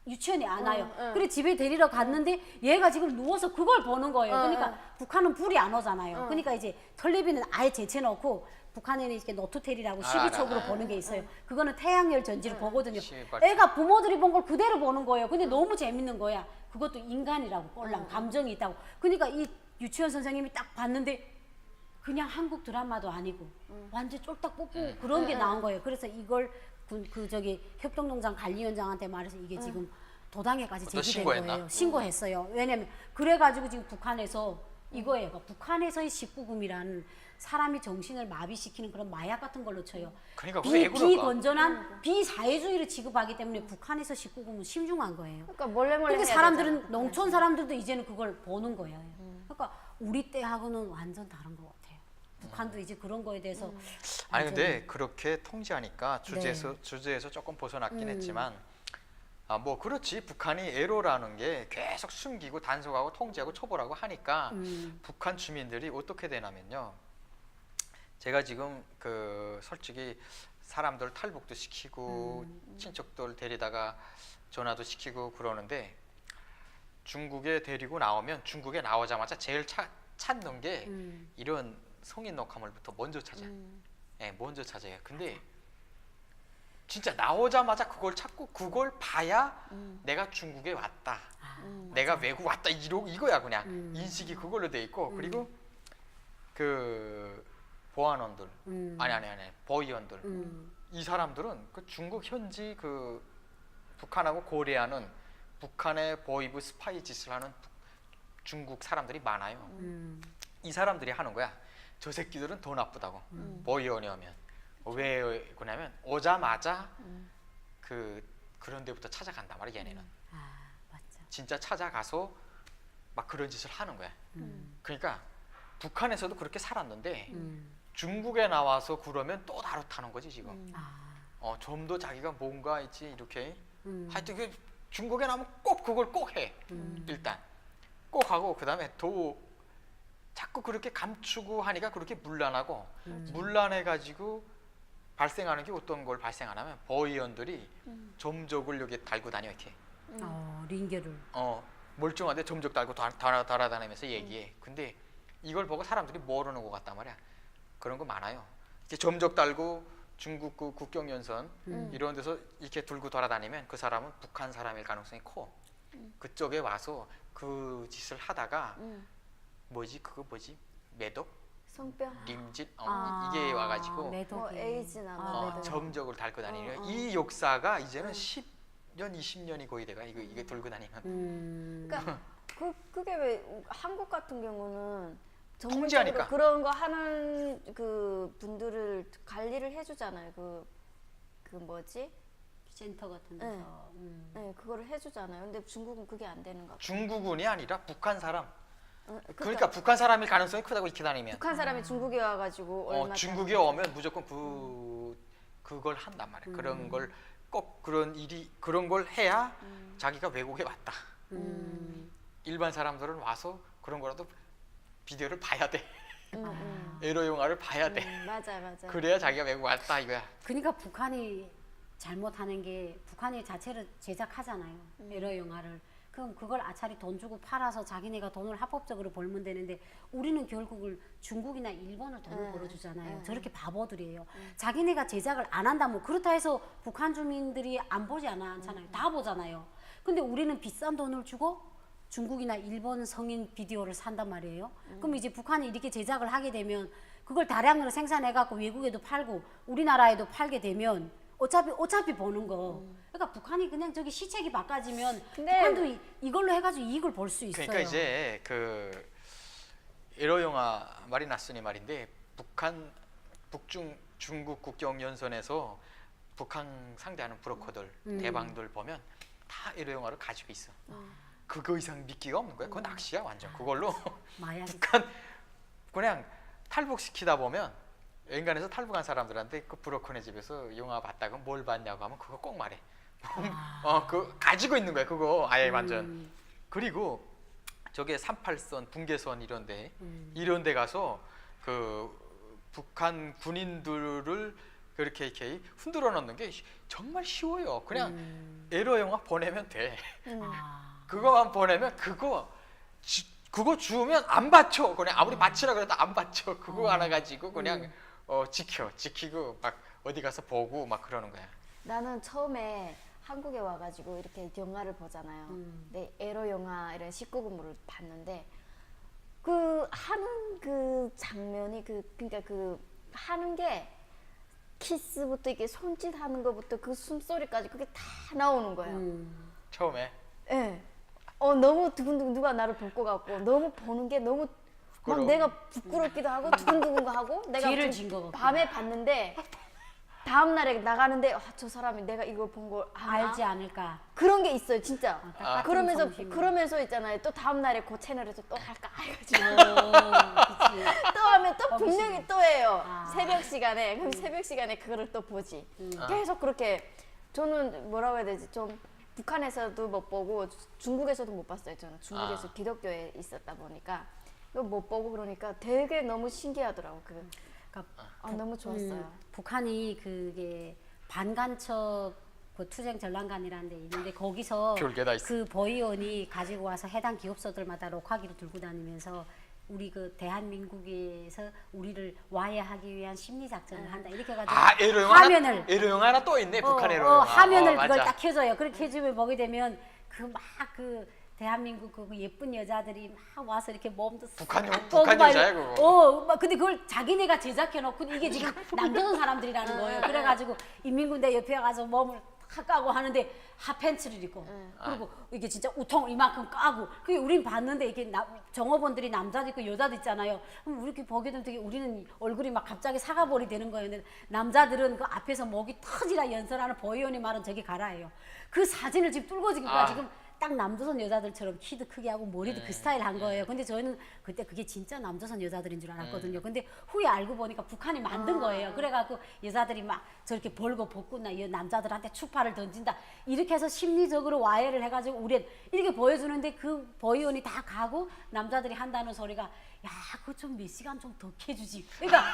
유치원에 안 와요. 그래 집에 데리러 갔는데 얘가 지금 누워서 그걸 보는 거예요. 그러니까 북한은 불이 안 오잖아요. 그러니까 이제 텔레비는 아예 제쳐놓고 북한에는 이렇게 노트텔이라고 12촉으로 보는 게 있어요. 그거는 태양열 전지를 보거든요. 12발. 애가 부모들이 본 걸 그대로 보는 거예요. 근데 너무 재밌는 거야. 그것도 인간이라고 꼴랑 감정이 있다고. 그러니까 이 유치원 선생님이 딱 봤는데 그냥 한국 드라마도 아니고 완전 쫄딱 뽑고 그런 게 나온 거예요. 그래서 이걸 그 저기 협동농장 관리위원장한테 말해서 이게 지금 도당에까지 또 제기된 신고했나? 거예요. 신고했어요. 왜냐면 그래가지고 지금 북한에서 이거예요. 북한에서의 19금이라는 사람이 정신을 마비시키는 그런 마약 같은 걸로 쳐요. 그러니까 왜 그럴까? 비건전한 비사회주의를 취급하기 때문에 북한에서 19금은 심중한 거예요. 그러니까 몰래 근데 해야 사람들은 되잖아. 농촌 사람들도 이제는 그걸 보는 거예요. 그러니까 우리 때하고는 완전 다른 것 같아요. 북한도 이제 그런 거에 대해서 아니 완전- 근데 그렇게 통제하니까 네. 주제에서 조금 벗어났긴 했지만 뭐 그렇지 북한이 애로라는 게 계속 숨기고 단속하고 통제하고 처벌하고 하니까 북한 주민들이 어떻게 되냐면요. 제가 지금 그 솔직히 사람들 탈북도 시키고 친척들 데리다가 전화도 시키고 그러는데 중국에 데리고 나오면 중국에 나오자마자 제일 찾는 게 이런 성인 녹화물부터 먼저 찾아요. 예, 먼저 찾아요. 근데 진짜 나오자마자 그걸 찾고 그걸 봐야 내가 중국에 왔다. 내가 외국 왔다 이거야 그냥 인식이 그걸로 돼 있고 그리고 그 보안원들 아니 보위원들 이 사람들은 그 중국 현지 그 북한하고 고려하는 북한의 보위부 스파이 짓을 하는 중국 사람들이 많아요. 이 사람들이 하는 거야. 저 새끼들은 더 나쁘다고. 보위원이 오면 왜 그러냐면 오자마자 그런 데부터 찾아간단 말이야 얘네는. 맞죠. 진짜 찾아가서 막 그런 짓을 하는 거야. 그러니까 북한에서도 그렇게 살았는데 중국에 나와서 그러면 또 다르다는 거지 지금. 좀 더 자기가 뭔가 있지 이렇게. 하여튼 그 중국에 나오면 꼭 그걸 꼭 해. 일단 꼭 하고 그다음에 더 자꾸 그렇게 감추고 하니까 그렇게 문란하고 문란해가지고 발생하는 게 어떤 걸 발생하냐면 보위원들이 점적을 여기 달고 다녀 이렇게. 링겔을. 멀쩡한데 점적 달고 달아다니면서 얘기해. 근데 이걸 보고 사람들이 모르는 것 같단 말이야. 그런 거 많아요. 이렇게 점적 달고 중국 그 국경연선 이런 데서 이렇게 들고 돌아다니면 그 사람은 북한 사람일 가능성이 커. 그쪽에 와서 그 짓을 하다가 그거 뭐지? 매독? 성병, 림짓? 이게 와가지고 매독이. 뭐 에이즈나 뭐 매독. 점적을 달고 다니는 이 역사가 이제는 10년, 20년이 거의 돼가 이게 들고 다니는. 그러니까 그게 왜 한국 같은 경우는 통제하니까. 전문적으로 그런 거 하는 그 분들을 관리를 해주잖아요. 그 뭐지? 센터 같은 데서. 네, 그거를 해주잖아요. 근데 중국은 그게 안 되는 거 같아요. 중국군이 아니라 북한 사람. 그러니까 그러니까 북한 사람일 가능성이 크다고 이렇게 다니면. 북한 사람이 중국에 와가지고 얼마 중국에 오면 무조건 그걸 한단 말이야. 그런 걸 꼭 그런 걸 해야 자기가 외국에 왔다. 일반 사람들은 와서 그런 거라도 비디오를 봐야 돼. 에로 영화를 봐야 돼. 맞아. 그래야 자기가 외국 왔다 이거야. 그러니까 북한이 잘못하는 게 북한이 자체를 제작하잖아요. 에러 영화를. 그럼 그걸 아차리 돈 주고 팔아서 자기네가 돈을 합법적으로 벌면 되는데 우리는 결국은 중국이나 일본을 돈을 벌어주잖아요. 저렇게 바보들이에요. 자기네가 제작을 안 한다면 그렇다 해서 북한 주민들이 안 보지 않잖아요. 다 보잖아요. 근데 우리는 비싼 돈을 주고 중국이나 일본 성인 비디오를 산단 말이에요. 그럼 이제 북한이 이렇게 제작을 하게 되면 그걸 다량으로 생산해 갖고 외국에도 팔고 우리나라에도 팔게 되면 어차피 버는 거. 그러니까 북한이 그냥 저기 시책이 바꿔지면 근데 북한도 이걸로 해가지고 이익을 볼 수 있어요. 그러니까 이제 그 에러 영화 말이 났으니 말인데 북중 중국 국경 연선에서 북한 상대하는 브로커들 대방들 보면 다 에러 영화를 가지고 있어. 그거 이상 믿기가 없는 거야. 그건 낚시야 완전. 그걸로 마약. 북한 그냥 탈북시키다 보면 인간에서 탈북한 사람들한테 그 브로커네 집에서 영화 봤다가 뭘 봤냐고 하면 그거 꼭 말해. 그 가지고 있는 거야 그거 아예 완전. 그리고 저게 38선 분계선 이런데 가서 그 북한 군인들을 그렇게 이렇게 흔들어 놓는 게 정말 쉬워요. 그냥 에러 영화 보내면 돼. 그거만 보내면 그거 주우면 안 받쳐. 그냥 아무리 받치라 그래도 안 받쳐. 그거 하나 가지고 그냥 지키고 막 어디 가서 보고 막 그러는 거야. 나는 처음에 한국에 와가지고 이렇게 영화를 보잖아요. 근데 에로 영화 이런 19금을 봤는데 그 하는 그 장면이 그러니까 그 하는 게 키스부터 이게 손짓하는 것부터 그 숨소리까지 그게 다 나오는 거예요. 처음에. 예. 너무 두근두근 누가 나를 볼 것 같고 너무 보는 게 너무 막 내가 부끄럽기도 하고 두근두근 하고 내가 죄를 진 것 같고 밤에 봤는데 다음 날에 나가는데 저 사람이 내가 이걸 본 걸 알지 않을까. 그런 게 있어요 진짜. 똑같은 그러면서 성심으로. 있잖아요. 또 다음 날에 그 채널에서 또 할까 해가지고 그치. 또 하면 또 보고 분명히 싶네. 또 해요. 아. 새벽 시간에 그럼 새벽 시간에 그거를 또 보지. 계속 그렇게 저는 뭐라고 해야 되지 좀 북한에서도 못 보고 중국에서도 못 봤어요. 저는 중국에서 기독교에 있었다 보니까 이거 못 보고 그러니까 되게 너무 신기하더라고. 그러니까 너무 좋았어요. 북한이 그게 반간첩 그 투쟁 전란관이라는 데 있는데 거기서 별게 다 있어. 그 보위원이 가지고 와서 해당 기업소들마다 녹화기를 들고 다니면서 우리 그 대한민국에서 우리를 와해하기 위한 심리 작전을 한다 이렇게 해가지고 에러 영화 에러 영화 하나 또 있네. 북한 에러 영화. 화면을 그걸 맞아. 딱 켜줘요. 그렇게 해주면 보게 되면 그 대한민국 그 예쁜 여자들이 막 와서 이렇게 몸도 북한 막 여자야 그거. 막 근데 그걸 자기네가 제작해놓고 이게 지금 남조선 사람들이라는 거예요. 그래가지고 인민군대 옆에 가서 몸을 탁 까고 하는데 핫팬츠를 입고 그리고 이게 진짜 우통 이만큼 까고 그게 우린 봤는데 이게 정업원들이 남자도 있고 여자도 있잖아요. 그럼 우리 이렇게 보게 되면 되게 우리는 얼굴이 막 갑자기 사과볼이 되는 거예요. 근데 남자들은 그 앞에서 목이 터지라 연설하는 보이원이 말은 저기 가라예요. 그 사진을 지금 뚫고 지금 딱 남조선 여자들처럼 키도 크게 하고 머리도 그 스타일 한 거예요. 근데 저희는 그때 그게 진짜 남조선 여자들인 줄 알았거든요. 근데 후에 알고 보니까 북한이 만든 거예요. 그래갖고 여자들이 막 저렇게 벌거 벗고나 이 남자들한테 추파를 던진다. 이렇게 해서 심리적으로 와해를 해가지고 우리 이렇게 보여주는데 그 보이원이 다 가고 남자들이 한다는 소리가 야, 그거 좀 몇 시간 좀 더 해주지. 그러니까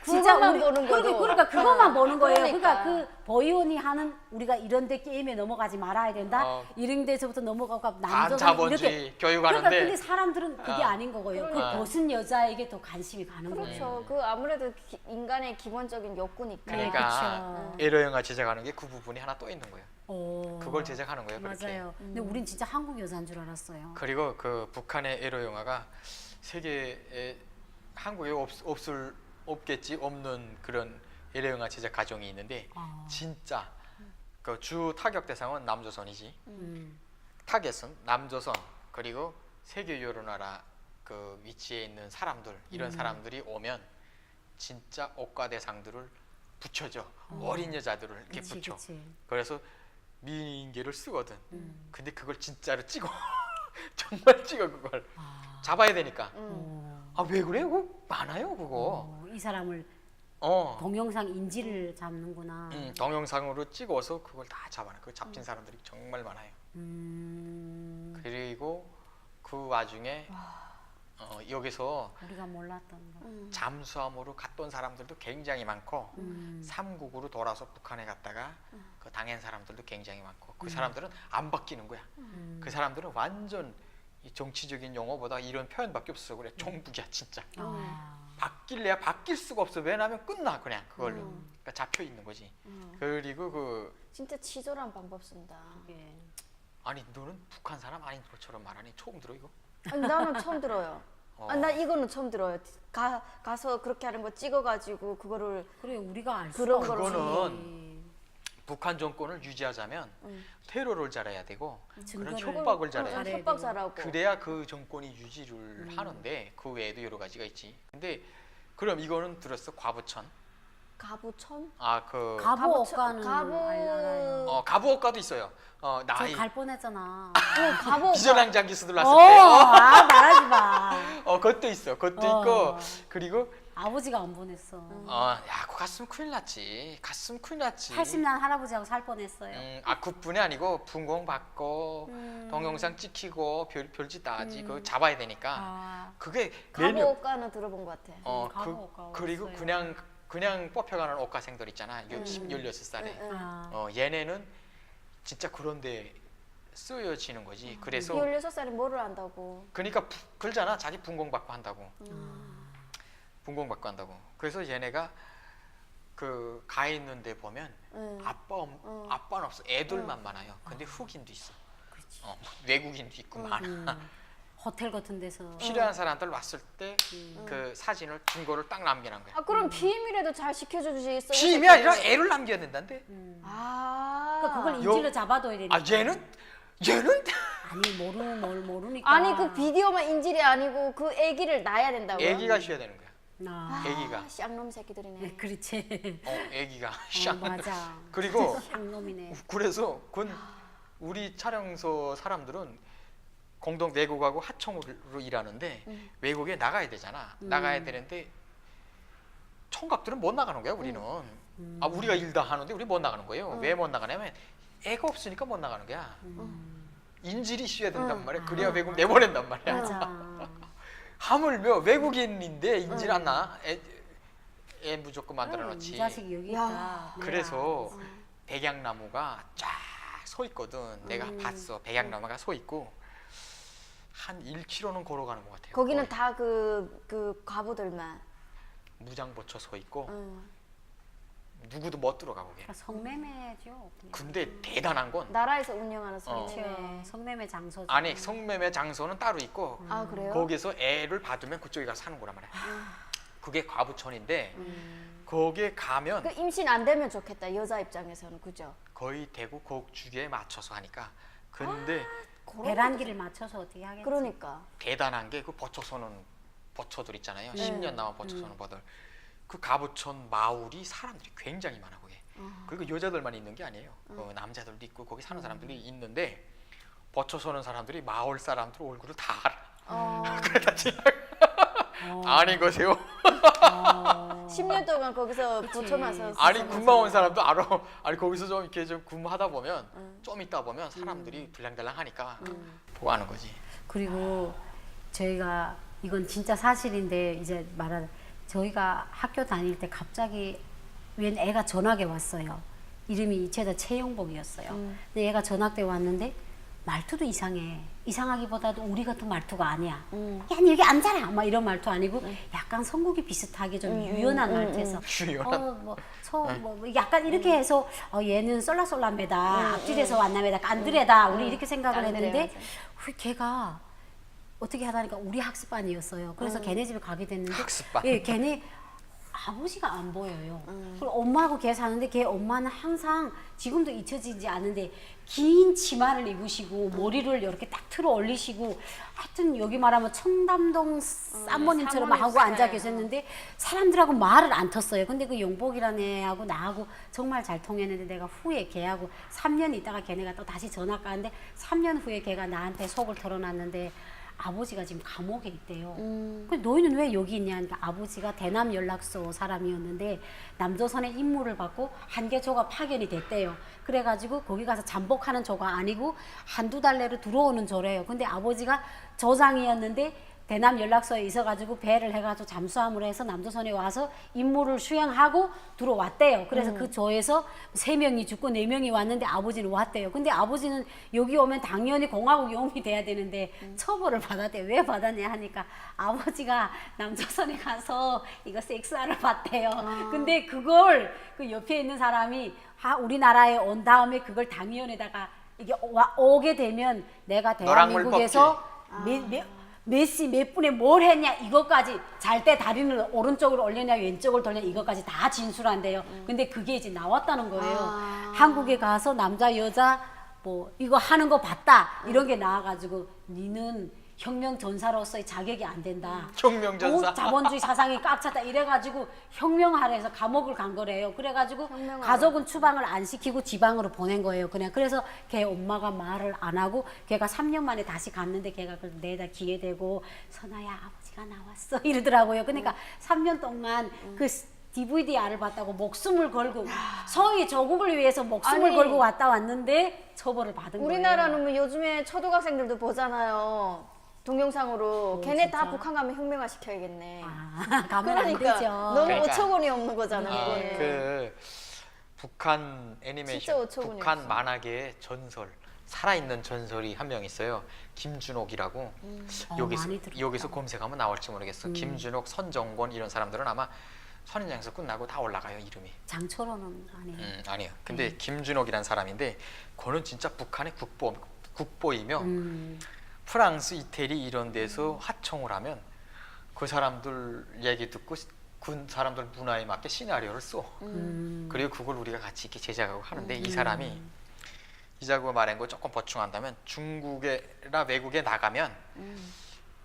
그거만 보는 거죠. 그러니까 그것만 보는 거예요. 그러니까. 그러니까 그 보이원이 하는 우리가 이런데 게임에 넘어가지 말아야 된다. 이런 데서부터 넘어가고 남자들 자본주의 이렇게 교육하는데. 그러니까 근데 사람들은 그게 아닌 거고요. 그 벗은 여자에게 더 관심이 가는 거예요. 그렇죠. 그 아무래도 인간의 기본적인 욕구니까. 그러니까 에러 영화 제작하는 게 그 부분이 하나 또 있는 거예요. 오, 그걸 제작하는 거예요. 그렇게. 맞아요. 근데 우린 진짜 한국 여자인 줄 알았어요. 그리고 그 북한의 에러 영화가 세계에 한국에 없겠지 없는 그런 에러 영화 제작 과정이 있는데 진짜 그 주 타격 대상은 남조선이지. 타겟은 남조선 그리고 세계 여러 나라 그 위치에 있는 사람들 이런 사람들이 오면 진짜 억가 대상들을 붙여줘. 어린 여자들을 이렇게 그치, 붙여. 그치. 그래서 미인계를 쓰거든. 근데 그걸 진짜로 찍어. 정말 찍어 그걸. 잡아야 되니까. 왜 그래? 그거 많아요 그거. 이 사람을 동영상 인지를 잡는구나. 동영상으로 찍어서 그걸 다 잡아놔. 그 잡힌 사람들이 정말 많아요. 그리고 그 와중에 여기서 우리가 몰랐던 거. 잠수함으로 갔던 사람들도 굉장히 많고 삼국으로 돌아서 북한에 갔다가 그 당한 사람들도 굉장히 많고 그 사람들은 안 바뀌는 거야. 그 사람들은 완전 이 정치적인 용어보다 이런 표현밖에 없어. 그래 종북이야 진짜. 바뀔래야 바뀔 수가 없어. 왜냐하면 끝나 그냥 그걸로. 그러니까 잡혀 있는 거지. 그리고 그 진짜 치졸한 방법 쓴다. 예. 아니 너는 북한 사람 아닌 것처럼 말하니 처음 들어 이거? 아니, 나는 처음 들어요. 아, 나 이거는 처음 들어요. 가서 그렇게 하는 거 찍어가지고 그거를 그래 우리가 알 그런 수가 없지. 그거는 북한 정권을 유지하자면 테러를 잘해야 되고 그런 증거를 협박을 잘해야 돼. 잘해야 협박 되고. 잘하고. 그래야 그 정권이 유지를 하는데 그 외에도 여러 가지가 있지. 근데 그럼 이거는 들었어? 과부천? 가부천? 아그 가부 억가는 가부 알아요. 가부옥가도 있어요. 나이 저 갈 뻔했잖아. 가부 비전항장 기수들 났을 어, 때. 아 말하지 마. 그것도 있어. 그것도 어. 있고 그리고 아버지가 안 보냈어. 야, 그거 갔으면 큰일 났지. 갔으면 큰일 났지. 80난 할아버지하고 살 뻔했어요. 그뿐이 아니고 분공 받고 동영상 찍히고 별짓 다 하지. 그거 잡아야 되니까. 아, 그게 매년 가부옥가는 들어본 것 같아. 가부옥가 그리고 어딨어요? 그냥 뽑혀가는 옥가생들 있잖아. 16살에. 아, 얘네는 진짜 그런데 쓰여지는 거지. 그래서 16살이 뭐를 안다고. 그러니까 그러잖아. 자기 분공 받고 한다고. 분공 받고 한다고. 그래서 얘네가 그 가 있는데 보면 아빠는 없어. 애들만 많아요. 근데 흑인도 있어. 그렇지. 외국인도 있고 많아. 호텔 같은 데서 필요한 사람들 왔을 때 그 사진을 증거를 딱 남겨놓은 거야. 아 그럼 비밀에도 잘 시켜주지. 피임이 아니라 애를 남겨야 된다는데. 아. 그러니까 그걸 인질로 잡아둬야 되니까. 얘는 아니 모르니까. 아니 그 비디오만 인질이 아니고 그 애기를 낳아야 된다고요? 애기가 쉬어야 되는 거야. 아, 애기가. 쌍놈 새끼들이네. 네, 그렇지. 애기가. 맞아. 그리고 향놈이네. 그래서 우리 촬영소 사람들은 공동 내국하고 하청으로 일하는데 외국에 나가야 되잖아. 나가야 되는데 총각들은 못 나가는 거야. 우리는. 우리가 일 다 하는데 우리 못 나가는 거예요. 왜 못 나가냐면 애가 없으니까 못 나가는 거야. 인질이 쉬어야 된단 말이야. 그래야 외국 내보낸단 말이야. 맞아. 하물며 외국인인데 인질 안 나. 애 무조건 만들어 이 놓지. 자식이 여기 야. 있다. 그래서 백양나무가 쫙 서 있거든. 내가 봤어. 백양나무가 서 있고 한 1km는 걸어가는 것 같아요. 거기는 거의. 다 그 과부들만. 무장 벗쳐 서 있고 응. 누구도 못 들어가 거기. 그러니까 성매매죠. 그냥. 근데 대단한 건 나라에서 운영하는 그렇죠. 성매매. 성매매 장소죠. 아니 성매매 장소는 따로 있고 아 그래요? 거기서 애를 받으면 그쪽에 가서 사는 거란 말이야. 그게 과부촌인데 거기에 가면 그 임신 안 되면 좋겠다. 여자 입장에서는 그죠? 거의 대구 곡주기에 맞춰서 하니까. 근데 배란기를 맞춰서 어떻게 하겠지? 그러니까. 대단한 게 그 버쳐서는 버쳐들 있잖아요. 10년 남아 버쳐서는 버들. 그 가부촌 마을이 사람들이 굉장히 많아 거기. 그리고 여자들만 있는 게 아니에요. 남자들도 있고 거기 사는 사람들이 있는데 버쳐서는 사람들이 마을 사람들 얼굴을 다 알아. 그러다 지나가. 아니 거세요. 10년 동안 거기서 붙여놔서. 아니 군마 온 사람도 알아. 아니 거기서 좀 이렇게 좀 근무하다 보면 좀 있다 보면 사람들이 들랑달랑하니까 보고 하는 거지. 그리고 저희가 이건 진짜 사실인데 이제 저희가 학교 다닐 때 갑자기 웬 애가 전학에 왔어요. 이름이 이채자 최용복이었어요. 근데 얘가 전학때 왔는데 말투도 이상해. 이상하기보다도 우리 같은 말투가 아니야. 야, 니 여기 앉아라. 막 이런 말투 아니고 약간 성국이 비슷하게 좀 유연한 말투에서 유연한? 약간 이렇게 해서 얘는 쏠라쏠라매다. 앞질에서 왔나매다. 깐드레다. 우리 이렇게 생각을 깐드레, 했는데 맞아. 걔가 어떻게 하다니까 우리 학습반이었어요. 그래서 걔네 집에 가게 됐는데 학습반? 예, 걔네 아버지가 안 보여요. 그리고 엄마하고 걔 사는데 걔 엄마는 항상 지금도 잊혀지지 않은데 긴 치마를 입으시고 머리를 이렇게 딱 틀어 올리시고 하여튼 여기 말하면 청담동 쌈모님처럼 사모님 하고 앉아 스타일. 계셨는데 사람들하고 말을 안 텄어요. 근데 그 용복이라는 애하고 나하고 정말 잘 통했는데 내가 후에 걔하고 3년 있다가 걔네가 또 다시 전학 가는데 3년 후에 걔가 나한테 속을 털어놨는데 아버지가 지금 감옥에 있대요. 근데 너희는 왜 여기 있냐 하니까 아버지가 대남 연락소 사람이었는데 남조선의 임무를 받고 한계조가 파견이 됐대요. 그래가지고 거기 가서 잠복하는 조가 아니고 한두 달 내로 들어오는 조래요. 근데 아버지가 조장이었는데 대남 연락소에 있어가지고 배를 해가지고 잠수함으로 해서 남조선에 와서 임무를 수행하고 들어왔대요. 그래서 그 조에서 3명이 죽고 4명이 왔는데 아버지는 왔대요. 근데 아버지는 여기 오면 당연히 공화국 영웅이 돼야 되는데 처벌을 받았대요. 왜 받았냐 하니까 아버지가 남조선에 가서 이거 섹스하러 봤대요. 근데 그걸 그 옆에 있는 사람이 우리나라에 온 다음에 그걸 당위원에다가 이게 오게 되면 내가 대한민국에서 몇 분에 뭘 했냐 이것까지 잘 때 다리는 오른쪽으로 올리냐 왼쪽을 돌리냐 이것까지 다 진술한대요. 근데 그게 이제 나왔다는 거예요. 한국에 가서 남자 여자 뭐 이거 하는 거 봤다 이런 게 나와가지고 니는 혁명 전사로서의 자격이 안 된다. 혁명 전사. 자본주의 사상이 꽉 찼다 이래가지고 혁명하라 해서 감옥을 간 거래요. 그래가지고 가족은 추방을 안 시키고 지방으로 보낸 거예요. 그냥 그래서 걔 엄마가 말을 안 하고 걔가 3년 만에 다시 갔는데 걔가 내다 기회되고 선아야 아버지가 나왔어 이러더라고요. 그러니까 3년 동안 그 DVDR을 봤다고 목숨을 걸고 서해 조국을 위해서 목숨을 아니, 걸고 왔는데 처벌을 받은 우리나라는 거예요. 뭐 요즘에 초등학생들도 보잖아요. 동영상으로 걔네 다 진짜? 북한 가면 혁명화 시켜야겠네. 가면 안 그러니까 되죠. 너무 그러니까. 어처구니 없는 거잖아요. 이게. 그 북한 진짜 애니메이션, 어처구니 북한 없어. 만화계의 전설, 살아있는 전설이 한 명 있어요. 김준옥이라고. 많이 들었다. 여기서 검색하면 나올지 모르겠어. 김준옥, 선정권 이런 사람들은 아마 선인장에서 끝나고 다 올라가요 이름이. 장철호는 아니에요. 아니요. 근데 김준옥이라는 사람인데 그는 진짜 북한의 국보이며 프랑스, 이태리 이런 데서 하청을 하면 그 사람들 얘기 듣고 그 사람들 문화에 맞게 시나리오를 써. 그리고 그걸 우리가 같이 이렇게 제작하고 하는데 이 사람이 이자구가 말한 거 조금 보충한다면 중국에나 외국에 나가면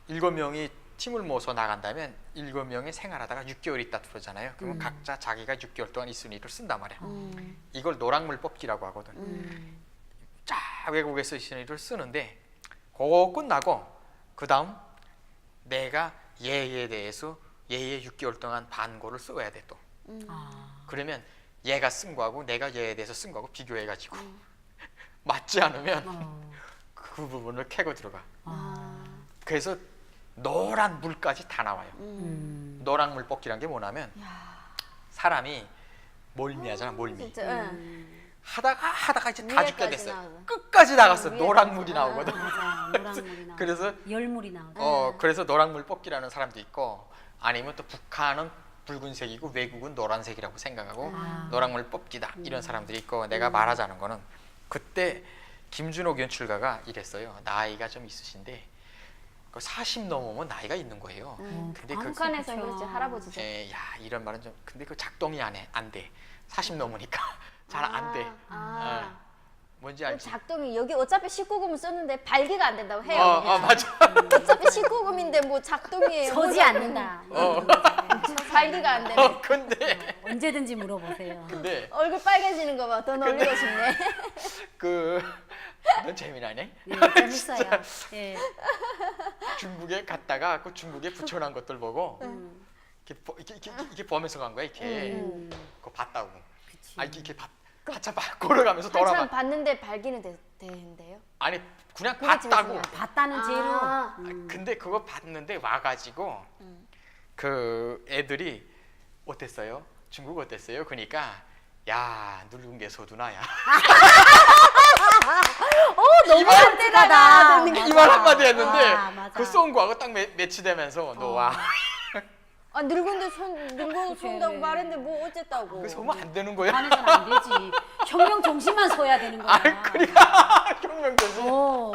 7명이 팀을 모아서 나간다면 7명이 생활하다가 6개월 있다 들어오잖아요. 그러면 각자 자기가 6개월 동안 있을 일을 쓴단 말이야. 이걸 노랑물 뽑기라고 하거든. 쫙 외국에서 있을 일을 쓰는데 그거 끝나고 그 다음 내가 얘에 대해서 얘의 6개월 동안 반고를 써야 돼 또. 그러면 얘가 쓴 거하고 내가 얘에 대해서 쓴 거하고 비교해가지고 맞지 않으면 그 부분을 캐고 들어가. 그래서 노란 물까지 다 나와요. 노랑물 뽑기란 게 뭐냐면 사람이 몰미하잖아. 몰미. 진짜. 응. 하다가 이제 다 죽게 위에까지 됐어요. 나오죠. 끝까지 나갔어. 위에까지. 노랑물이 나오거든. 맞아, 노란물이 나오고 그래서 열물이 나오고. 그래서 노랑물 뽑기라는 사람도 있고 아니면 또 북한은 붉은색이고 외국은 노란색이라고 생각하고 노랑물 뽑기다 이런 사람들이 있고 내가 말하자는 거는 그때 김준옥 연출가가 이랬어요. 나이가 좀 있으신데 40 넘으면 나이가 있는 거예요. 근데 그 북한에서 그렇지 할아버지죠. 야 이런 말은 좀 근데 그 작동이 안 돼. 40 넘으니까 잘 안 돼. 뭔지 알지? 작동이 여기 어차피 19금 썼는데 발기가 안 된다고 해요. 맞아. 어차피 19금인데 뭐 작동이에요. 서지 않는다. 발기가 안 되네. 근데 언제든지 물어보세요. 근데 얼굴 빨개지는 거 봐. 더 놀리고 싶네. 넌 재미나네. 네, 재밌어요. 예. 중국에 갔다가 그 중국에 붙여놓은 것들 보고 이렇게 보면서 간 거야 이렇게. 그거 봤다고. 그치. 이렇게 한참 걸어가면서 한참 돌아가. 봤는데 발기는 된대요. 아니 그냥 그게 봤다고. 재밌어요. 봤다는 죄로 근데 그거 봤는데 와가지고 그 애들이 어땠어요? 중국 어땠어요? 그러니까 야 늙은 게 서두나야. 너무 안되다. 이 말 한마디 했는데 맞아. 그 송구하고 딱 매치되면서 너와 늙은데 늙어 손다고 말했는데 뭐 어쨌다고. 그 서면 안 되는 거야. 반에서는 안 되지. 혁명 정신만 서야 되는 거야. 그러니까 혁명되지.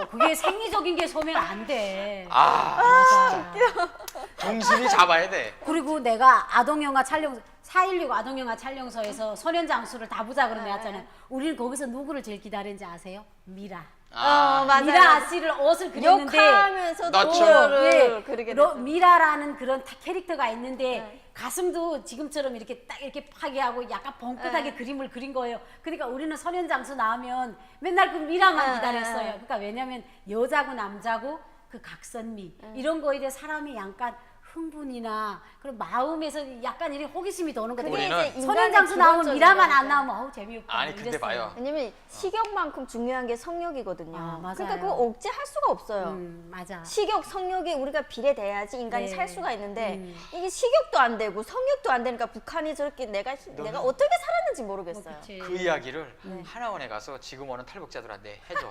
그게 생리적인 게 서면 안 돼. 맞아. 맞아. 정신이 잡아야 돼. 그리고 내가 아동영화 촬영 4.16 아동영화 촬영소에서 소년장수를 다 보자 그러면 왔잖아요. 우리는 거기서 누구를 제일 기다리는지 아세요? 미라. 맞아요. 미라 아씨를 옷을 그렸는데 욕하면서도 맞죠. 그거를 그리게 됐어. 미라라는 그런 캐릭터가 있는데 가슴도 지금처럼 이렇게 딱 이렇게 파괴하고 약간 벙긋하게 그림을 그린 거예요. 그러니까 우리는 소년장수 나오면 맨날 그 미라만 기다렸어요. 그러니까 왜냐면 여자고 남자고 그 각선미 이런 거에 대해 사람이 약간 흥분이나 그런 마음에서 약간 이렇게 호기심이 도는 거죠. 그게 우리는 이제 선현장수 인간의 나오면 기본적인 미라만 거니까. 안 나오면 어우 재미없다. 아니, 근데 이랬어요. 봐요. 왜냐면 식욕만큼 중요한 게 성욕이거든요. 아, 맞아요. 그러니까 그거 억제할 수가 없어요. 맞아. 식욕, 성욕이 우리가 비례돼야지 인간이 네. 살 수가 있는데 이게 식욕도 안 되고 성욕도 안 되니까 북한이 저렇게 내가 어떻게 살았는지 모르겠어요. 그치. 그 이야기를 하나원에 가서 지금 오는 탈북자들한테 해줘.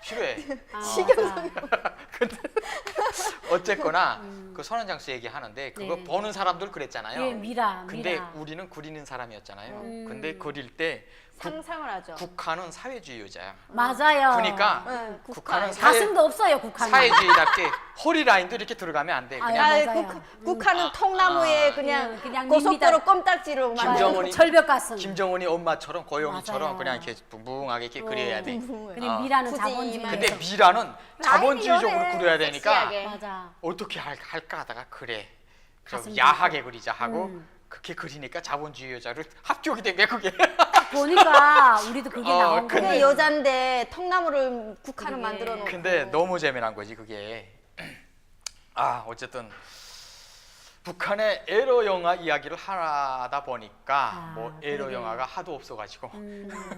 필요해. 아, 식욕, 맞아. 근데 어쨌거나 그 선원장수 얘기하는데 그거 네. 보는 사람들 그랬잖아요. 예, 미라. 근데 미라. 우리는 그리는 사람이었잖아요. 근데 그릴 때 상상을 하죠. 국한은 사회주의자야. 맞아요. 그러니까 네, 국한은 가슴도 없어요 국한은. 사회주의답게 허리 라인도 이렇게 들어가면 안 돼. 아, 그냥 아, 아, 맞아요. 국한은 통나무에 그냥, 그냥 고속도로 밋밋한- 껌딱지로 막 김정은이- 절벽 가슴. 김정은이 엄마처럼 고영이처럼 맞아요. 그냥 이렇게 붕붕하게 이렇게 그려야 돼. 근데 어. 미라는 굳이 자본주의. 이만- 근데 미라는 자본주의적으로 라인이 그려야 되니까 섹시하게. 맞아. 어떻게 할까 하다가 그래. 좀 가슴도 야하게 그리자 하고 음. 그렇게 그리니까 자본주의 여자로 합격이 된 거야 그게. 보니까 우리도 그게 나온 근데- 거예요. 그게 여잔데 통나무를 국한을 그게- 만들어 놓고 근데 너무 재미난 거지 그게. 아 어쨌든 북한의 에러 영화 이야기를 하다 보니까 아, 뭐 에러 그러게. 영화가 하도 없어가지고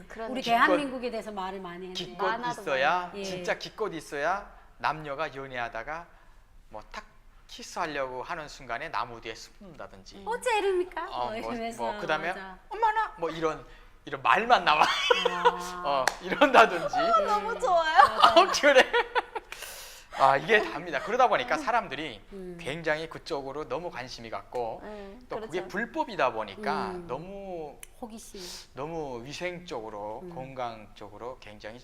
그런 우리 기껏- 대한민국에 대해서 말을 많이 했는데. 기껏 많아도 있어야 많아. 예. 진짜 기껏 있어야 남녀가 연애하다가 뭐 탁 키스하려고 하는 순간에 나무 뒤에 숨는다든지 어째 이럽니까? 뭐 이러면서. 그다음에 맞아. 엄마나 뭐 이런 말만 나와 아. 이런다든지 너무 좋아요. 그래. 아 이게 답니다. 그러다 보니까 사람들이 음. 굉장히 그쪽으로 너무 관심이 갔고 또 그게 그렇죠. 불법이다 보니까 음. 너무 호기심. 위생적으로 음. 건강적으로 굉장히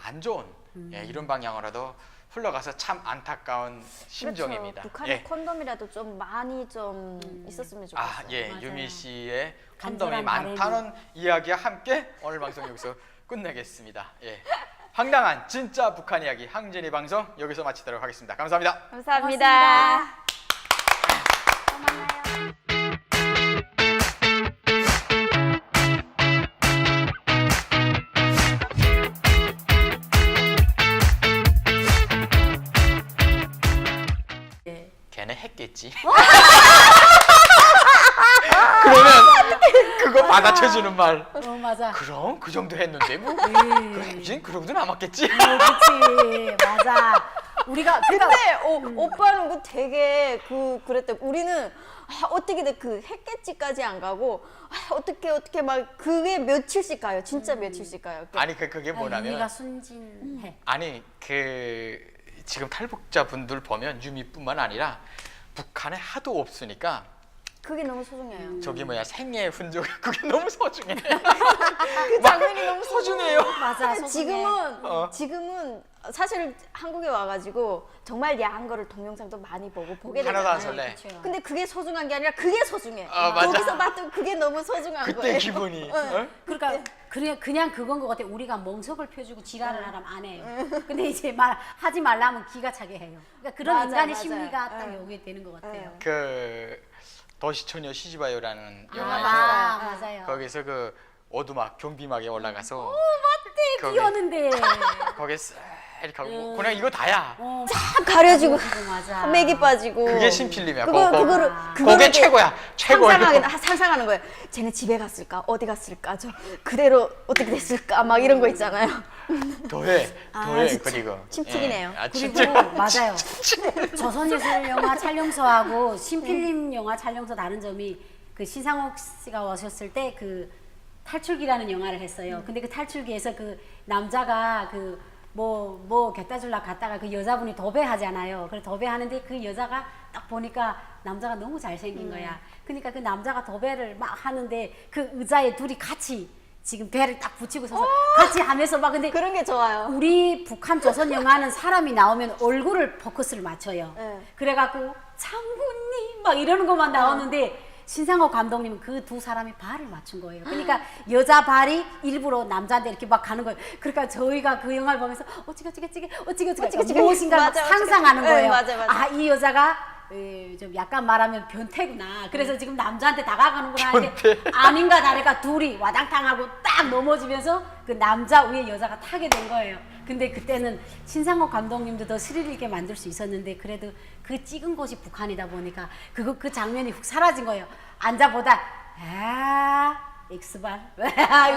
안 좋은 이런 방향으로도 흘러가서 참 안타까운 심정입니다. 그렇죠. 북한에 예. 콘돔이라도 좀 많이 좀 있었으면 좋겠어요. 아, 예, 맞아요. 유미 씨의 콘돔이 간절한 많다는 이야기와 함께 오늘 방송 여기서 끝내겠습니다. 예. 황당한 진짜 북한 이야기 항진이 방송 여기서 마치도록 하겠습니다. 감사합니다. 감사합니다. 또 만나요. 걔네 했겠지. 그러면 그거 받아쳐주는 말. 맞아. 그럼 그 정도 했는데 뭐. 예. 그래, 그러고도 남았겠지. 그렇지. 맞아. 우리가 그러니까 근데 오빠는 그 되게 그랬대. 우리는 어떻게든 그 했겠지까지 안 가고 어떻게 막 그게 며칠씩 가요. 진짜 며칠씩 가요. 아니 그게 유미가 뭐냐면 순진해. 아니 그 지금 탈북자분들 보면 유미뿐만 아니라 북한에 하도 없으니까 그게 너무 소중해요. 저기 뭐야 생애의 흔적 그게 너무 소중해. 그 장면이 너무 소중해요. 맞아. 근데 소중해. 지금은 사실 한국에 와가지고 정말 야한 거를 동영상도 많이 보게 되잖아요. 하나도 안 설레. 그쵸. 근데 그게 소중한 게 아니라 그게 소중해. 맞아. 거기서 봤던 그게 너무 소중한 그때 거예요. 기분이. 어? 그러니까 그냥 그건 것 같아. 우리가 멍석을 펴주고 지랄을 하라면 안 해. 근데 이제 하지 말라면 기가 차게 해요. 그러니까 그런 맞아요, 인간의 맞아요. 심리가 딱 응. 여기에 되는 것 같아요. 그 도시처녀 시집와요라는 영화에서 맞아요. 거기서 그 오두막 경비막에 올라가서 맞대 귀여는데. 거기 쓱 이렇게 하고 그냥 이거 다야. 딱 가려지고 맞아. 맥이 빠지고. 그게 신필름이야. 그거를 그게 최고야. 최고야. 상상하는 거예요. 쟤네 집에 갔을까? 어디 갔을까? 저 그대로 어떻게 됐을까? 막 이런 거 있잖아요. 더해 진짜 그리고 침묵이네요. 예. 아, 그리고 진짜. 맞아요. 조선예술 영화 촬영소하고 신필름 영화 촬영소 다른 점이 그 신상옥 씨가 오셨을 때 그 탈출기라는 영화를 했어요. 근데 그 탈출기에서 그 남자가 그 뭐 갖다 줄라 갔다가 그 여자분이 도배하잖아요. 그래서 도배하는데 그 여자가 딱 보니까 남자가 너무 잘생긴 거야. 그러니까 그 남자가 도배를 막 하는데 그 의자에 둘이 같이 지금 배를 딱 붙이고 서서 같이 하면서 막 근데 그런 게 좋아요. 우리 북한 조선 영화는 사람이 나오면 얼굴을 포커스를 맞춰요. 네. 그래갖고 장군님 막 이러는 것만 나오는데 신상호 감독님은 그 두 사람이 발을 맞춘 거예요. 그러니까 여자 발이 일부러 남자한테 이렇게 막 가는 거예요. 그러니까 저희가 그 영화를 보면서 어찌가 무엇인가 막 맞아, 상상하는 네, 거예요. 맞아. 아, 이 여자가 좀 약간 말하면 변태구나. 그래서 지금 남자한테 다가가는구나 하는데 아닌가 다를까 둘이 와당탕하고 딱 넘어지면서 그 남자 위에 여자가 타게 된 거예요. 근데 그때는 신상옥 감독님도 더 스릴 있게 만들 수 있었는데 그래도 그 찍은 곳이 북한이다 보니까 그 장면이 훅 사라진 거예요. 앉아보다 X발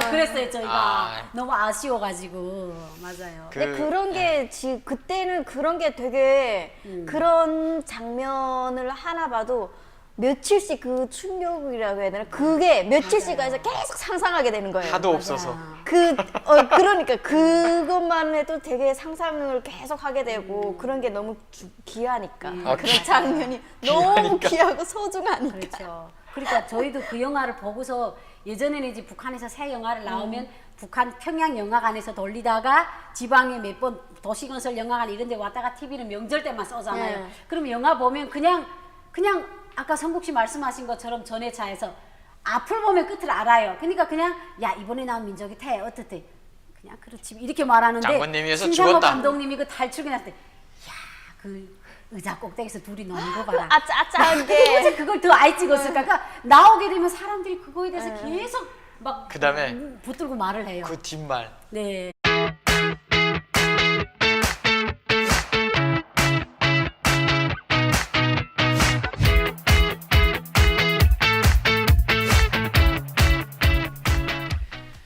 그랬어요 저희가. 너무 아쉬워가지고. 맞아요. 근데 그런 게 그때는 그런 게 되게 그런 장면을 하나 봐도 며칠씩 그 충격이라고 해야 되나? 그게 며칠씩가 해서 계속 상상하게 되는 거예요. 하도 없어서. 그러니까 그것만 해도 되게 상상을 계속 하게 되고 그런 게 너무 귀하니까. 그런 장면이 너무 귀하고 소중하니까. 그렇죠. 그러니까 저희도 그 영화를 보고서 예전에는 이제 북한에서 새 영화를 나오면 북한 평양 영화관에서 돌리다가 지방에 몇 번 도시건설 영화관 이런 데 왔다가 TV는 명절 때만 쏘잖아요. 그럼 영화 보면 그냥 아까 성국 씨 말씀하신 것처럼 전회차에서 앞을 보면 끝을 알아요. 그러니까 그냥 야 이번에 나온 민족이 태 어떻대 그냥 그렇지 이렇게 말하는데 장군님이어서 신상호 죽었다. 감독님이 그 탈출기 났을 때 야 그 의자 꼭대기에서 둘이 노는 거 봐라. 아짜아짜한 게. 도대체 그걸 더 아이 찍었을까? 그러니까 나오게 되면 사람들이 그거에 대해서 계속 막 그다음에 붙들고 말을 해요. 그 뒷말. 네.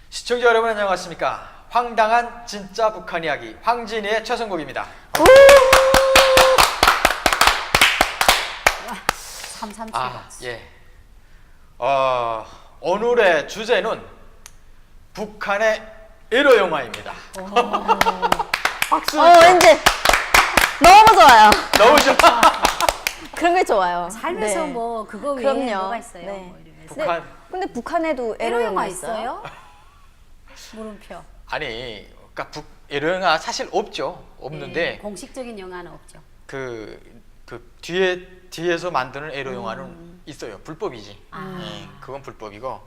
시청자 여러분 안녕하십니까? 황당한 진짜 북한 이야기 황진이의 최선곡입니다. 예. 오늘의 주제는 북한의 에러 영화입니다. 박수. 왠지 너무 좋아요. 너무 좋아. 그런 게 좋아요. 살면서 네. 뭐 그거 외에 그럼요. 뭐가 있어요? 네. 뭐 이러면서. 근데 북한에도 에러 영화 있어요? 물음표. 아니, 그러니까 에러 영화 사실 없죠. 없는데 네, 공식적인 영화는 없죠. 그 뒤에서 만드는 에러 영화는 있어요. 불법이지. 그건 불법이고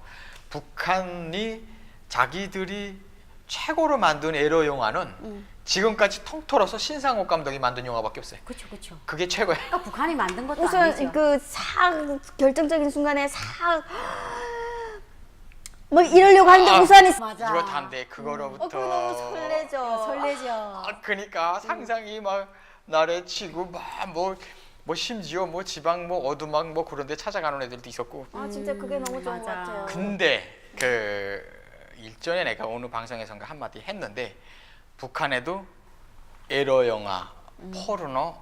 북한이 자기들이 최고로 만든 에러 영화는 지금까지 통틀어서 신상옥 감독이 만든 영화밖에 없어요. 그렇죠. 그게 최고야. 그러니까 북한이 만든 것도 우선 아니죠. 그 결정적인 순간에 뭐 이러려고 하는데 우선이 맞아. 이거 단데 그거로부터. 그거 너무 설레죠. 설레죠. 그러니까 상상이 막 나래 치고 뭐 심지어 뭐 지방 뭐 어두막 뭐 그런데 찾아가는 애들도 있었고. 진짜 그게 너무 좋은 것 맞아. 같아요. 근데 그 일전에 내가 오늘 방송에선가 한마디 했는데 북한에도 에러 영화, 포르노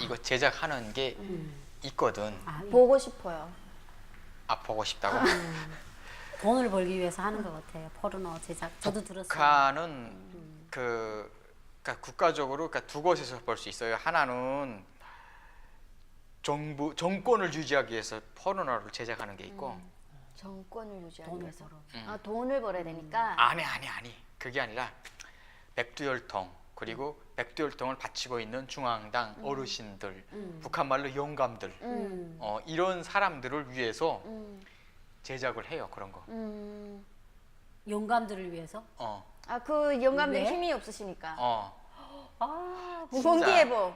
이거 제작하는 게 있거든. 보고 싶어요. 보고 싶다고. 돈을 벌기 위해서 하는 것 같아요. 포르노 제작. 저도 들었어요. 북한은 그러니까 국가적으로 그러니까 두 곳에서 볼 수 있어요. 하나는 정권을 유지하기 위해서 포르노를 제작하는 게 있고. 정권을 유지하기 돈을 위해서. 벌어. 돈을 벌어야 되니까. 아니 그게 아니라 백두혈통 그리고 백두혈통을 바치고 있는 중앙당 어르신들 북한 말로 영감들 이런 사람들을 위해서 제작을 해요. 그런 거. 영감들을 위해서. 그 영감들 왜? 힘이 없으시니까. 진짜. 공기예보.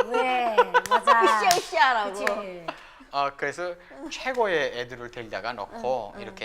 왜? 맞아. 으쌰으쌰라고. 그치. 그래서 최고의 애들을 데리다가 넣고 이렇게